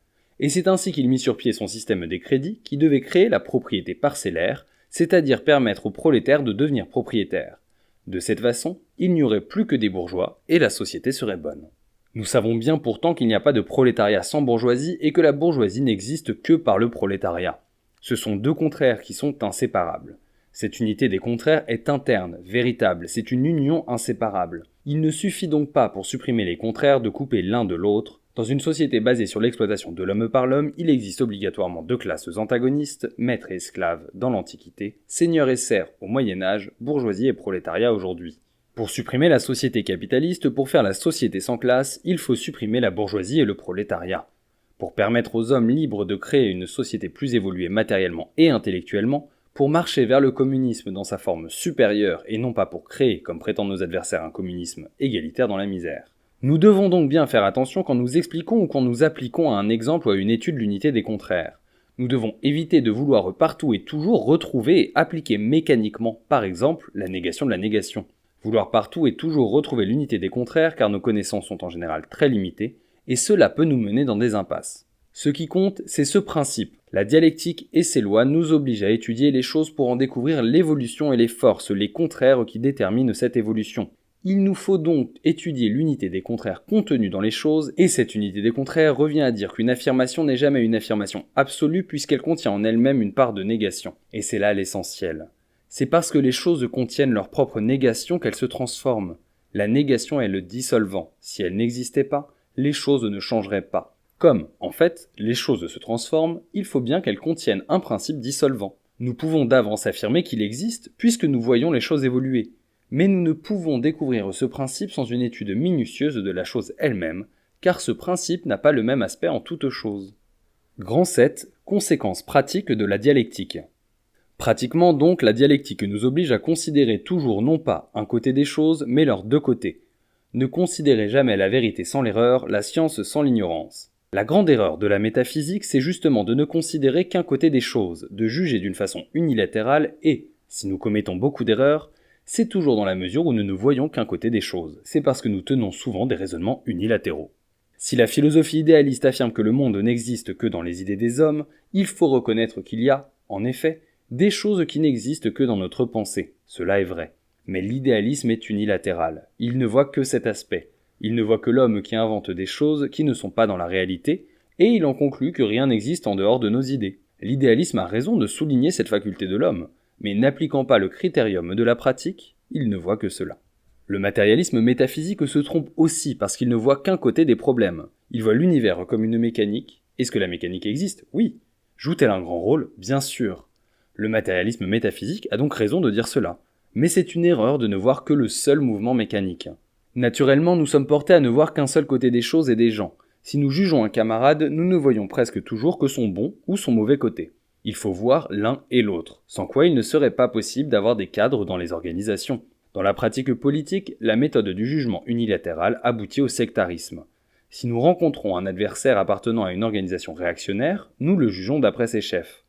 Et c'est ainsi qu'il mit sur pied son système des crédits qui devait créer la propriété parcellaire, c'est-à-dire permettre aux prolétaires de devenir propriétaires. De cette façon, il n'y aurait plus que des bourgeois et la société serait bonne. Nous savons bien pourtant qu'il n'y a pas de prolétariat sans bourgeoisie et que la bourgeoisie n'existe que par le prolétariat. Ce sont deux contraires qui sont inséparables. Cette unité des contraires est interne, véritable, c'est une union inséparable. Il ne suffit donc pas pour supprimer les contraires de couper l'un de l'autre. Dans une société basée sur l'exploitation de l'homme par l'homme, il existe obligatoirement deux classes antagonistes, maîtres et esclaves dans l'Antiquité, seigneurs et serfs au Moyen-Âge, bourgeoisie et prolétariat aujourd'hui. Pour supprimer la société capitaliste, pour faire la société sans classe, il faut supprimer la bourgeoisie et le prolétariat. Pour permettre aux hommes libres de créer une société plus évoluée matériellement et intellectuellement, pour marcher vers le communisme dans sa forme supérieure et non pas pour créer, comme prétendent nos adversaires, un communisme égalitaire dans la misère. Nous devons donc bien faire attention quand nous expliquons ou quand nous appliquons à un exemple ou à une étude l'unité des contraires. Nous devons éviter de vouloir partout et toujours retrouver et appliquer mécaniquement, par exemple, la négation de la négation. Vouloir partout et toujours retrouver l'unité des contraires car nos connaissances sont en général très limitées, et cela peut nous mener dans des impasses. Ce qui compte, c'est ce principe. La dialectique et ses lois nous obligent à étudier les choses pour en découvrir l'évolution et les forces, les contraires qui déterminent cette évolution. Il nous faut donc étudier l'unité des contraires contenus dans les choses, et cette unité des contraires revient à dire qu'une affirmation n'est jamais une affirmation absolue puisqu'elle contient en elle-même une part de négation. Et c'est là l'essentiel. C'est parce que les choses contiennent leur propre négation qu'elles se transforment. La négation est le dissolvant. Si elle n'existait pas, les choses ne changeraient pas. Comme, en fait, les choses se transforment, il faut bien qu'elles contiennent un principe dissolvant. Nous pouvons d'avance affirmer qu'il existe puisque nous voyons les choses évoluer. Mais nous ne pouvons découvrir ce principe sans une étude minutieuse de la chose elle-même, car ce principe n'a pas le même aspect en toute chose. Grand 7. Conséquences pratiques de la dialectique. Pratiquement donc, la dialectique nous oblige à considérer toujours non pas un côté des choses, mais leurs deux côtés. Ne considérez jamais la vérité sans l'erreur, la science sans l'ignorance. La grande erreur de la métaphysique, c'est justement de ne considérer qu'un côté des choses, de juger d'une façon unilatérale et, si nous commettons beaucoup d'erreurs, c'est toujours dans la mesure où nous ne voyons qu'un côté des choses. C'est parce que nous tenons souvent des raisonnements unilatéraux. Si la philosophie idéaliste affirme que le monde n'existe que dans les idées des hommes, il faut reconnaître qu'il y a, en effet, des choses qui n'existent que dans notre pensée. Cela est vrai. Mais l'idéalisme est unilatéral. Il ne voit que cet aspect. Il ne voit que l'homme qui invente des choses qui ne sont pas dans la réalité, et il en conclut que rien n'existe en dehors de nos idées. L'idéalisme a raison de souligner cette faculté de l'homme, mais n'appliquant pas le critérium de la pratique, il ne voit que cela. Le matérialisme métaphysique se trompe aussi parce qu'il ne voit qu'un côté des problèmes. Il voit l'univers comme une mécanique. Est-ce que la mécanique existe ? Oui. Joue-t-elle un grand rôle ? Bien sûr. Le matérialisme métaphysique a donc raison de dire cela. Mais c'est une erreur de ne voir que le seul mouvement mécanique. Naturellement, nous sommes portés à ne voir qu'un seul côté des choses et des gens. Si nous jugeons un camarade, nous ne voyons presque toujours que son bon ou son mauvais côté. Il faut voir l'un et l'autre, sans quoi il ne serait pas possible d'avoir des cadres dans les organisations. Dans la pratique politique, la méthode du jugement unilatéral aboutit au sectarisme. Si nous rencontrons un adversaire appartenant à une organisation réactionnaire, nous le jugeons d'après ses chefs.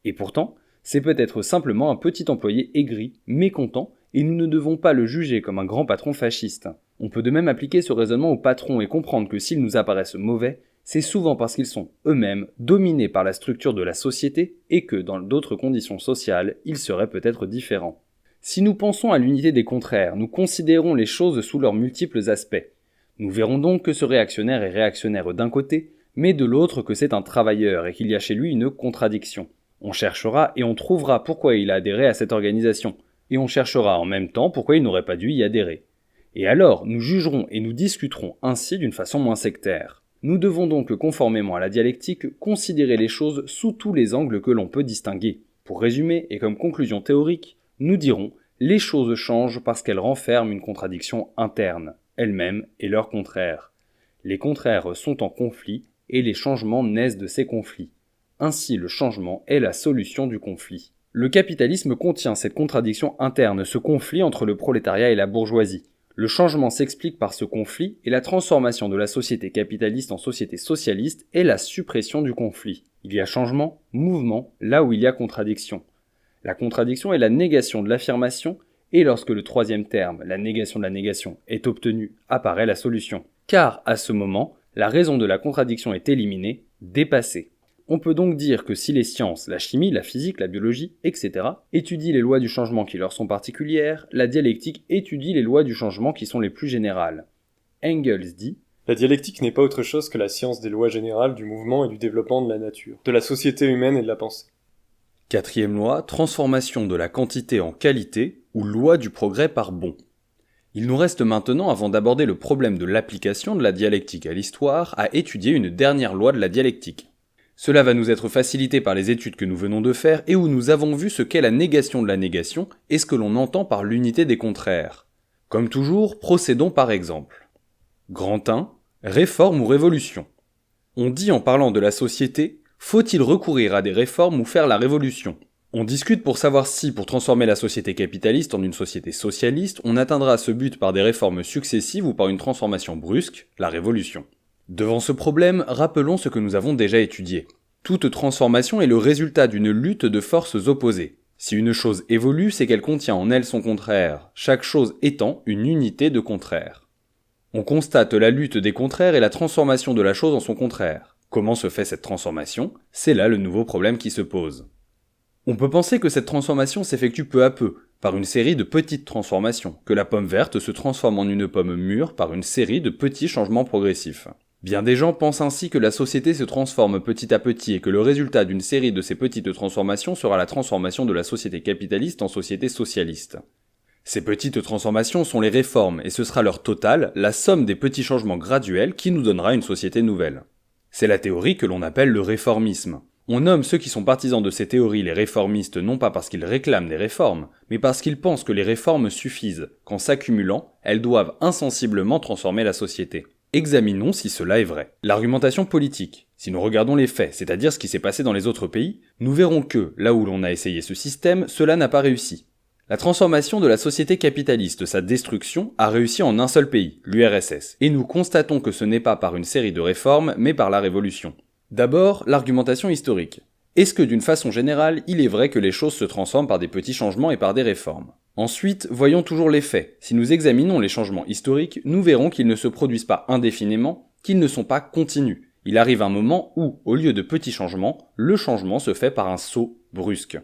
Et pourtant, c'est peut-être simplement un petit employé aigri, mécontent, et nous ne devons pas le juger comme un grand patron fasciste. On peut de même appliquer ce raisonnement aux patrons et comprendre que s'ils nous apparaissent mauvais, c'est souvent parce qu'ils sont eux-mêmes dominés par la structure de la société et que, dans d'autres conditions sociales, ils seraient peut-être différents. Si nous pensons à l'unité des contraires, nous considérons les choses sous leurs multiples aspects. Nous verrons donc que ce réactionnaire est réactionnaire d'un côté, mais de l'autre que c'est un travailleur et qu'il y a chez lui une contradiction. On cherchera et on trouvera pourquoi il a adhéré à cette organisation, et on cherchera en même temps pourquoi il n'aurait pas dû y adhérer. Et alors, nous jugerons et nous discuterons ainsi d'une façon moins sectaire. Nous devons donc, conformément à la dialectique, considérer les choses sous tous les angles que l'on peut distinguer. Pour résumer, et comme conclusion théorique, nous dirons « les choses changent parce qu'elles renferment une contradiction interne, elles-mêmes et leur contraire. Les contraires sont en conflit et les changements naissent de ces conflits. Ainsi, le changement est la solution du conflit. » Le capitalisme contient cette contradiction interne, ce conflit entre le prolétariat et la bourgeoisie. Le changement s'explique par ce conflit et la transformation de la société capitaliste en société socialiste est la suppression du conflit. Il y a changement, mouvement, là où il y a contradiction. La contradiction est la négation de l'affirmation et lorsque le troisième terme, la négation de la négation, est obtenu, apparaît la solution. Car, à ce moment, la raison de la contradiction est éliminée, dépassée. On peut donc dire que si les sciences, la chimie, la physique, la biologie, etc., étudient les lois du changement qui leur sont particulières, la dialectique étudie les lois du changement qui sont les plus générales. Engels dit « La dialectique n'est pas autre chose que la science des lois générales du mouvement et du développement de la nature, de la société humaine et de la pensée. » Quatrième loi, transformation de la quantité en qualité, ou loi du progrès par bond. Il nous reste maintenant, avant d'aborder le problème de l'application de la dialectique à l'histoire, à étudier une dernière loi de la dialectique. Cela va nous être facilité par les études que nous venons de faire et où nous avons vu ce qu'est la négation de la négation et ce que l'on entend par l'unité des contraires. Comme toujours, procédons par exemple. Grand 1. Réforme ou révolution. On dit en parlant de la société, faut-il recourir à des réformes ou faire la révolution ? On discute pour savoir si, pour transformer la société capitaliste en une société socialiste, on atteindra ce but par des réformes successives ou par une transformation brusque, la révolution. Devant ce problème, rappelons ce que nous avons déjà étudié. Toute transformation est le résultat d'une lutte de forces opposées. Si une chose évolue, c'est qu'elle contient en elle son contraire, chaque chose étant une unité de contraires. On constate la lutte des contraires et la transformation de la chose en son contraire. Comment se fait cette transformation ? C'est là le nouveau problème qui se pose. On peut penser que cette transformation s'effectue peu à peu, par une série de petites transformations, que la pomme verte se transforme en une pomme mûre par une série de petits changements progressifs. Bien des gens pensent ainsi que la société se transforme petit à petit et que le résultat d'une série de ces petites transformations sera la transformation de la société capitaliste en société socialiste. Ces petites transformations sont les réformes et ce sera leur total, la somme des petits changements graduels qui nous donnera une société nouvelle. C'est la théorie que l'on appelle le réformisme. On nomme ceux qui sont partisans de ces théories les réformistes non pas parce qu'ils réclament des réformes, mais parce qu'ils pensent que les réformes suffisent, qu'en s'accumulant, elles doivent insensiblement transformer la société. Examinons si cela est vrai. L'argumentation politique. Si nous regardons les faits, c'est-à-dire ce qui s'est passé dans les autres pays, nous verrons que, là où l'on a essayé ce système, cela n'a pas réussi. La transformation de la société capitaliste, sa destruction, a réussi en un seul pays, l'URSS, et nous constatons que ce n'est pas par une série de réformes, mais par la révolution. D'abord, l'argumentation historique. Est-ce que d'une façon générale, il est vrai que les choses se transforment par des petits changements et par des réformes ? Ensuite, voyons toujours les faits. Si nous examinons les changements historiques, nous verrons qu'ils ne se produisent pas indéfiniment, qu'ils ne sont pas continus. Il arrive un moment où, au lieu de petits changements, le changement se fait par un saut brusque.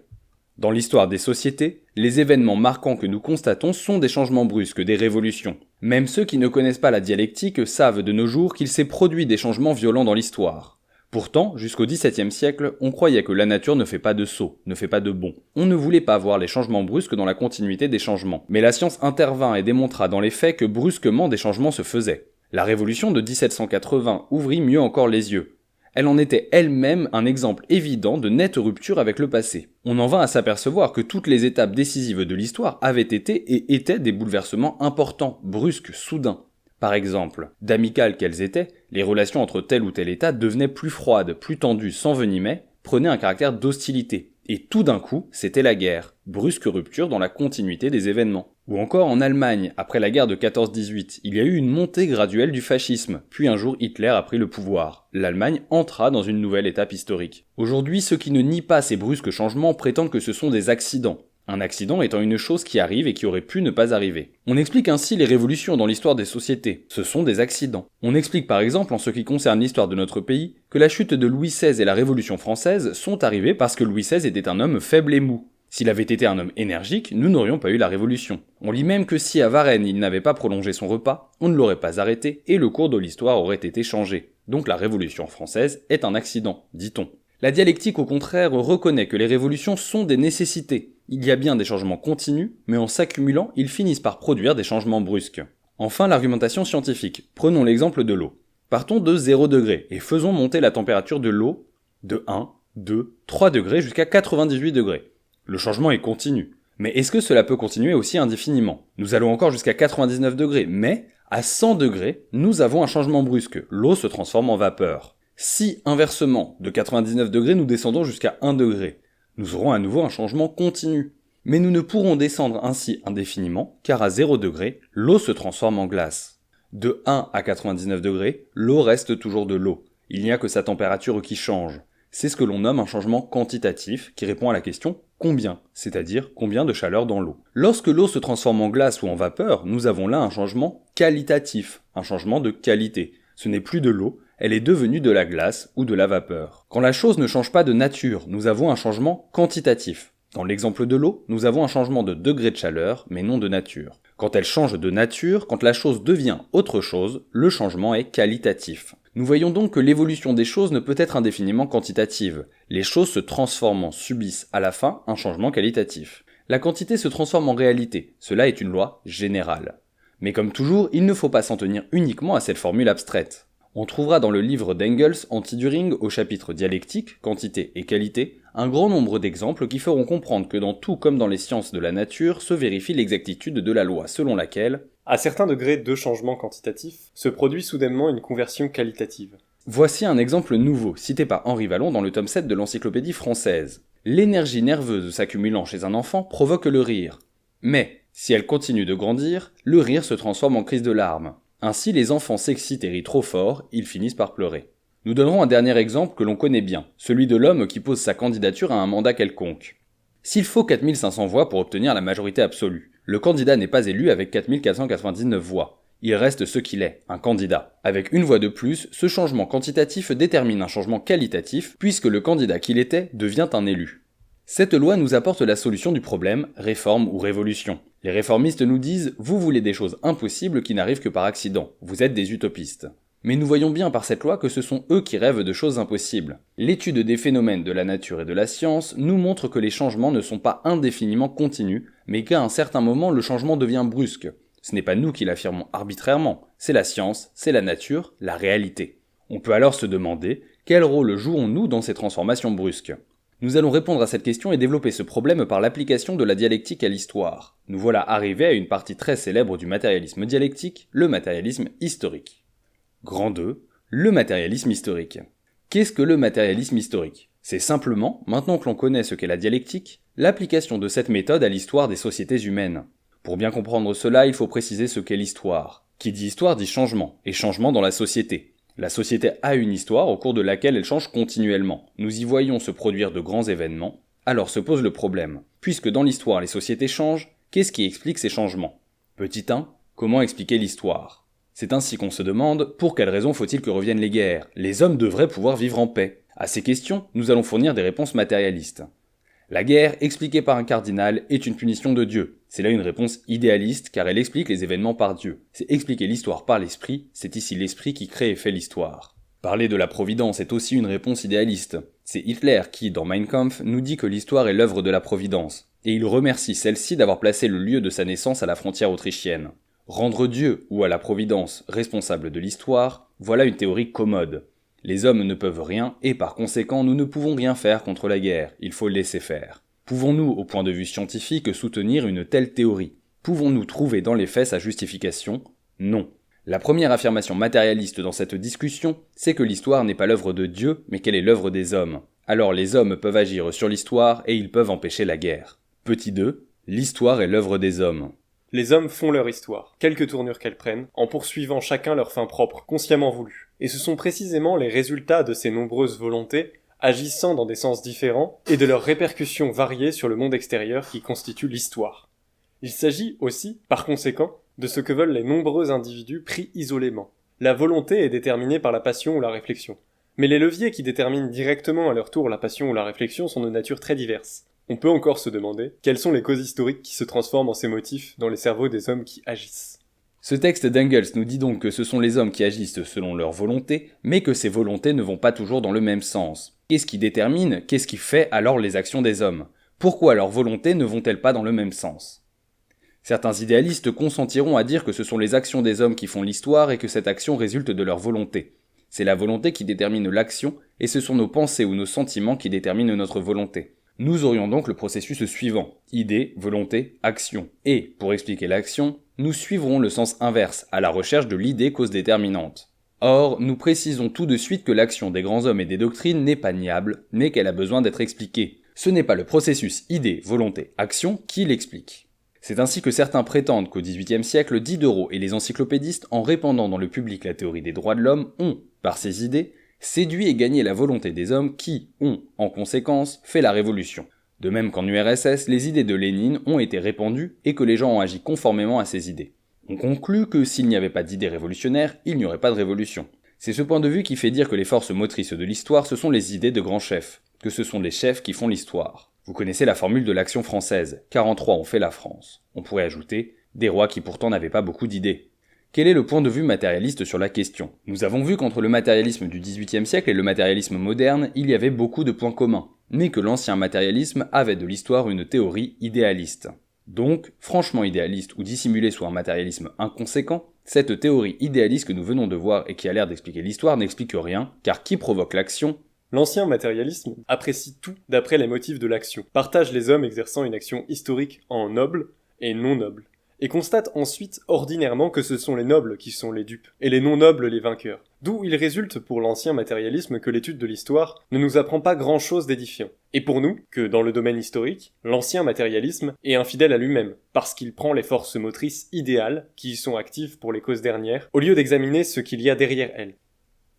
Dans l'histoire des sociétés, les événements marquants que nous constatons sont des changements brusques, des révolutions. Même ceux qui ne connaissent pas la dialectique savent de nos jours qu'il s'est produit des changements violents dans l'histoire. Pourtant, jusqu'au XVIIe siècle, on croyait que la nature ne fait pas de sauts, ne fait pas de bonds. On ne voulait pas voir les changements brusques dans la continuité des changements. Mais la science intervint et démontra dans les faits que brusquement des changements se faisaient. La révolution de 1780 ouvrit mieux encore les yeux. Elle en était elle-même un exemple évident de nette rupture avec le passé. On en vint à s'apercevoir que toutes les étapes décisives de l'histoire avaient été et étaient des bouleversements importants, brusques, soudains. Par exemple, d'amicales qu'elles étaient, les relations entre tel ou tel État devenaient plus froides, plus tendues, s'envenimaient, prenaient un caractère d'hostilité. Et tout d'un coup, c'était la guerre, brusque rupture dans la continuité des événements. Ou encore en Allemagne, après la guerre de 14-18, il y a eu une montée graduelle du fascisme, puis un jour Hitler a pris le pouvoir. L'Allemagne entra dans une nouvelle étape historique. Aujourd'hui, ceux qui ne nient pas ces brusques changements prétendent que ce sont des accidents. Un accident étant une chose qui arrive et qui aurait pu ne pas arriver. On explique ainsi les révolutions dans l'histoire des sociétés. Ce sont des accidents. On explique par exemple, en ce qui concerne l'histoire de notre pays, que la chute de Louis XVI et la Révolution française sont arrivées parce que Louis XVI était un homme faible et mou. S'il avait été un homme énergique, nous n'aurions pas eu la Révolution. On lit même que si à Varennes il n'avait pas prolongé son repas, on ne l'aurait pas arrêté et le cours de l'histoire aurait été changé. Donc la Révolution française est un accident, dit-on. La dialectique au contraire reconnaît que les révolutions sont des nécessités. Il y a bien des changements continus, mais en s'accumulant, ils finissent par produire des changements brusques. Enfin, l'argumentation scientifique. Prenons l'exemple de l'eau. Partons de 0 degré et faisons monter la température de l'eau de 1, 2, 3 degrés jusqu'à 98 degrés. Le changement est continu. Mais est-ce que cela peut continuer aussi indéfiniment ? Nous allons encore jusqu'à 99 degrés, mais à 100 degrés, nous avons un changement brusque. L'eau se transforme en vapeur. Si, inversement, de 99 degrés nous descendons jusqu'à 1 degré, nous aurons à nouveau un changement continu. Mais nous ne pourrons descendre ainsi indéfiniment, car à 0 degré, l'eau se transforme en glace. De 1 à 99 degrés, l'eau reste toujours de l'eau. Il n'y a que sa température qui change. C'est ce que l'on nomme un changement quantitatif, qui répond à la question « combien ?», c'est-à-dire combien de chaleur dans l'eau. Lorsque l'eau se transforme en glace ou en vapeur, nous avons là un changement qualitatif, un changement de qualité. Ce n'est plus de l'eau, elle est devenue de la glace ou de la vapeur. Quand la chose ne change pas de nature, nous avons un changement quantitatif. Dans l'exemple de l'eau, nous avons un changement de degré de chaleur, mais non de nature. Quand elle change de nature, quand la chose devient autre chose, le changement est qualitatif. Nous voyons donc que l'évolution des choses ne peut être indéfiniment quantitative. Les choses se transformant subissent à la fin un changement qualitatif. La quantité se transforme en réalité, cela est une loi générale. Mais comme toujours, il ne faut pas s'en tenir uniquement à cette formule abstraite. On trouvera dans le livre d'Engels, Anti-Düring, au chapitre dialectique, quantité et qualité, un grand nombre d'exemples qui feront comprendre que dans tout comme dans les sciences de la nature se vérifie l'exactitude de la loi selon laquelle, à certains degrés de changement quantitatif, se produit soudainement une conversion qualitative. Voici un exemple nouveau, cité par Henri Vallon dans le tome 7 de l'Encyclopédie française. L'énergie nerveuse s'accumulant chez un enfant provoque le rire. Mais, si elle continue de grandir, le rire se transforme en crise de larmes. Ainsi, les enfants s'excitent et rient trop fort, ils finissent par pleurer. Nous donnerons un dernier exemple que l'on connaît bien, celui de l'homme qui pose sa candidature à un mandat quelconque. S'il faut 4500 voix pour obtenir la majorité absolue, le candidat n'est pas élu avec 4499 voix. Il reste ce qu'il est, un candidat. Avec une voix de plus, ce changement quantitatif détermine un changement qualitatif, puisque le candidat qu'il était devient un élu. Cette loi nous apporte la solution du problème, réforme ou révolution. Les réformistes nous disent « Vous voulez des choses impossibles qui n'arrivent que par accident, vous êtes des utopistes ». Mais nous voyons bien par cette loi que ce sont eux qui rêvent de choses impossibles. L'étude des phénomènes de la nature et de la science nous montre que les changements ne sont pas indéfiniment continus, mais qu'à un certain moment le changement devient brusque. Ce n'est pas nous qui l'affirmons arbitrairement, c'est la science, c'est la nature, la réalité. On peut alors se demander, quel rôle jouons-nous dans ces transformations brusques ? Nous allons répondre à cette question et développer ce problème par l'application de la dialectique à l'histoire. Nous voilà arrivés à une partie très célèbre du matérialisme dialectique, le matérialisme historique. Grand 2, le matérialisme historique. Qu'est-ce que le matérialisme historique ? C'est simplement, maintenant que l'on connaît ce qu'est la dialectique, l'application de cette méthode à l'histoire des sociétés humaines. Pour bien comprendre cela, il faut préciser ce qu'est l'histoire. Qui dit histoire dit changement, et changement dans la société. La société a une histoire au cours de laquelle elle change continuellement. Nous y voyons se produire de grands événements. Alors se pose le problème. Puisque dans l'histoire les sociétés changent, qu'est-ce qui explique ces changements ? Petit 1, comment expliquer l'histoire ? C'est ainsi qu'on se demande, pour quelles raisons faut-il que reviennent les guerres ? Les hommes devraient pouvoir vivre en paix. À ces questions, nous allons fournir des réponses matérialistes. La guerre, expliquée par un cardinal, est une punition de Dieu. C'est là une réponse idéaliste car elle explique les événements par Dieu. C'est expliquer l'histoire par l'esprit, c'est ici l'esprit qui crée et fait l'histoire. Parler de la providence est aussi une réponse idéaliste. C'est Hitler qui, dans Mein Kampf, nous dit que l'histoire est l'œuvre de la providence. Et il remercie celle-ci d'avoir placé le lieu de sa naissance à la frontière autrichienne. Rendre Dieu, ou à la providence, responsable de l'histoire, voilà une théorie commode. Les hommes ne peuvent rien, et par conséquent nous ne pouvons rien faire contre la guerre, il faut laisser faire. Pouvons-nous, au point de vue scientifique, soutenir une telle théorie ? Pouvons-nous trouver dans les faits sa justification ? Non. La première affirmation matérialiste dans cette discussion, c'est que l'histoire n'est pas l'œuvre de Dieu, mais qu'elle est l'œuvre des hommes. Alors les hommes peuvent agir sur l'histoire et ils peuvent empêcher la guerre. Petit 2, l'histoire est l'œuvre des hommes. Les hommes font leur histoire, quelque tournure qu'elle prenne, en poursuivant chacun leur fin propre, consciemment voulue. Et ce sont précisément les résultats de ces nombreuses volontés, agissant dans des sens différents, et de leurs répercussions variées sur le monde extérieur qui constituent l'histoire. Il s'agit aussi, par conséquent, de ce que veulent les nombreux individus pris isolément. La volonté est déterminée par la passion ou la réflexion. Mais les leviers qui déterminent directement à leur tour la passion ou la réflexion sont de nature très diverse. On peut encore se demander quelles sont les causes historiques qui se transforment en ces motifs dans les cerveaux des hommes qui agissent. Ce texte d'Engels nous dit donc que ce sont les hommes qui agissent selon leur volonté, mais que ces volontés ne vont pas toujours dans le même sens. Qu'est-ce qui détermine, qu'est-ce qui fait alors les actions des hommes ? Pourquoi leurs volontés ne vont-elles pas dans le même sens ? Certains idéalistes consentiront à dire que ce sont les actions des hommes qui font l'histoire et que cette action résulte de leur volonté. C'est la volonté qui détermine l'action, et ce sont nos pensées ou nos sentiments qui déterminent notre volonté. Nous aurions donc le processus suivant, idée, volonté, action. Et, pour expliquer l'action, nous suivrons le sens inverse, à la recherche de l'idée cause déterminante. Or, nous précisons tout de suite que l'action des grands hommes et des doctrines n'est pas niable, mais qu'elle a besoin d'être expliquée. Ce n'est pas le processus idée, volonté, action qui l'explique. C'est ainsi que certains prétendent qu'au XVIIIe siècle, Diderot et les encyclopédistes, en répandant dans le public la théorie des droits de l'homme, ont, par ces idées, séduit et gagné la volonté des hommes qui ont, en conséquence, fait la révolution. De même qu'en URSS, les idées de Lénine ont été répandues et que les gens ont agi conformément à ces idées. On conclut que s'il n'y avait pas d'idées révolutionnaires, il n'y aurait pas de révolution. C'est ce point de vue qui fait dire que les forces motrices de l'histoire, ce sont les idées de grands chefs, que ce sont les chefs qui font l'histoire. Vous connaissez la formule de l'Action française, 43 ont fait la France. On pourrait ajouter, des rois qui pourtant n'avaient pas beaucoup d'idées. Quel est le point de vue matérialiste sur la question ? Nous avons vu qu'entre le matérialisme du XVIIIe siècle et le matérialisme moderne, il y avait beaucoup de points communs, mais que l'ancien matérialisme avait de l'histoire une théorie idéaliste. Donc, franchement idéaliste ou dissimulée sous un matérialisme inconséquent, cette théorie idéaliste que nous venons de voir et qui a l'air d'expliquer l'histoire n'explique rien, car qui provoque l'action ? L'ancien matérialisme apprécie tout d'après les motifs de l'action, partage les hommes exerçant une action historique en nobles et non nobles, et constate ensuite ordinairement que ce sont les nobles qui sont les dupes, et les non-nobles les vainqueurs. D'où il résulte pour l'ancien matérialisme que l'étude de l'histoire ne nous apprend pas grand-chose d'édifiant. Et pour nous, que dans le domaine historique, l'ancien matérialisme est infidèle à lui-même, parce qu'il prend les forces motrices idéales, qui y sont actives pour les causes dernières, au lieu d'examiner ce qu'il y a derrière elles.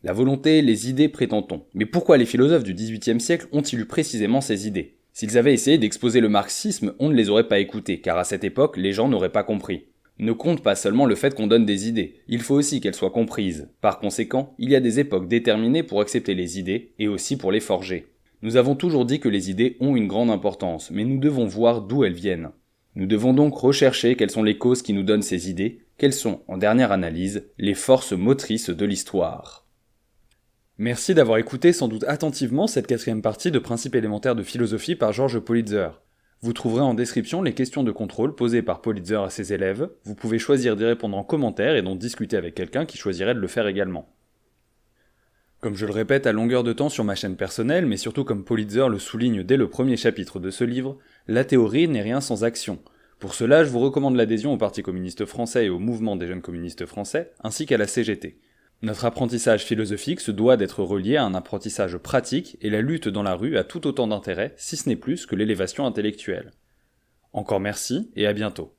La volonté, les idées, prétend-on. Mais pourquoi les philosophes du XVIIIe siècle ont-ils eu précisément ces idées ? S'ils avaient essayé d'exposer le marxisme, on ne les aurait pas écoutés, car à cette époque, les gens n'auraient pas compris. Ne compte pas seulement le fait qu'on donne des idées, il faut aussi qu'elles soient comprises. Par conséquent, il y a des époques déterminées pour accepter les idées, et aussi pour les forger. Nous avons toujours dit que les idées ont une grande importance, mais nous devons voir d'où elles viennent. Nous devons donc rechercher quelles sont les causes qui nous donnent ces idées, quelles sont, en dernière analyse, les forces motrices de l'histoire. Merci d'avoir écouté sans doute attentivement cette 4e partie de Principes élémentaires de philosophie par Georges Politzer. Vous trouverez en description les questions de contrôle posées par Politzer à ses élèves, vous pouvez choisir d'y répondre en commentaire et d'en discuter avec quelqu'un qui choisirait de le faire également. Comme je le répète à longueur de temps sur ma chaîne personnelle, mais surtout comme Politzer le souligne dès le premier chapitre de ce livre, la théorie n'est rien sans action. Pour cela, je vous recommande l'adhésion au Parti communiste français et au mouvement des jeunes communistes français, ainsi qu'à la CGT. Notre apprentissage philosophique se doit d'être relié à un apprentissage pratique, et la lutte dans la rue a tout autant d'intérêt, si ce n'est plus, que l'élévation intellectuelle. Encore merci, et à bientôt.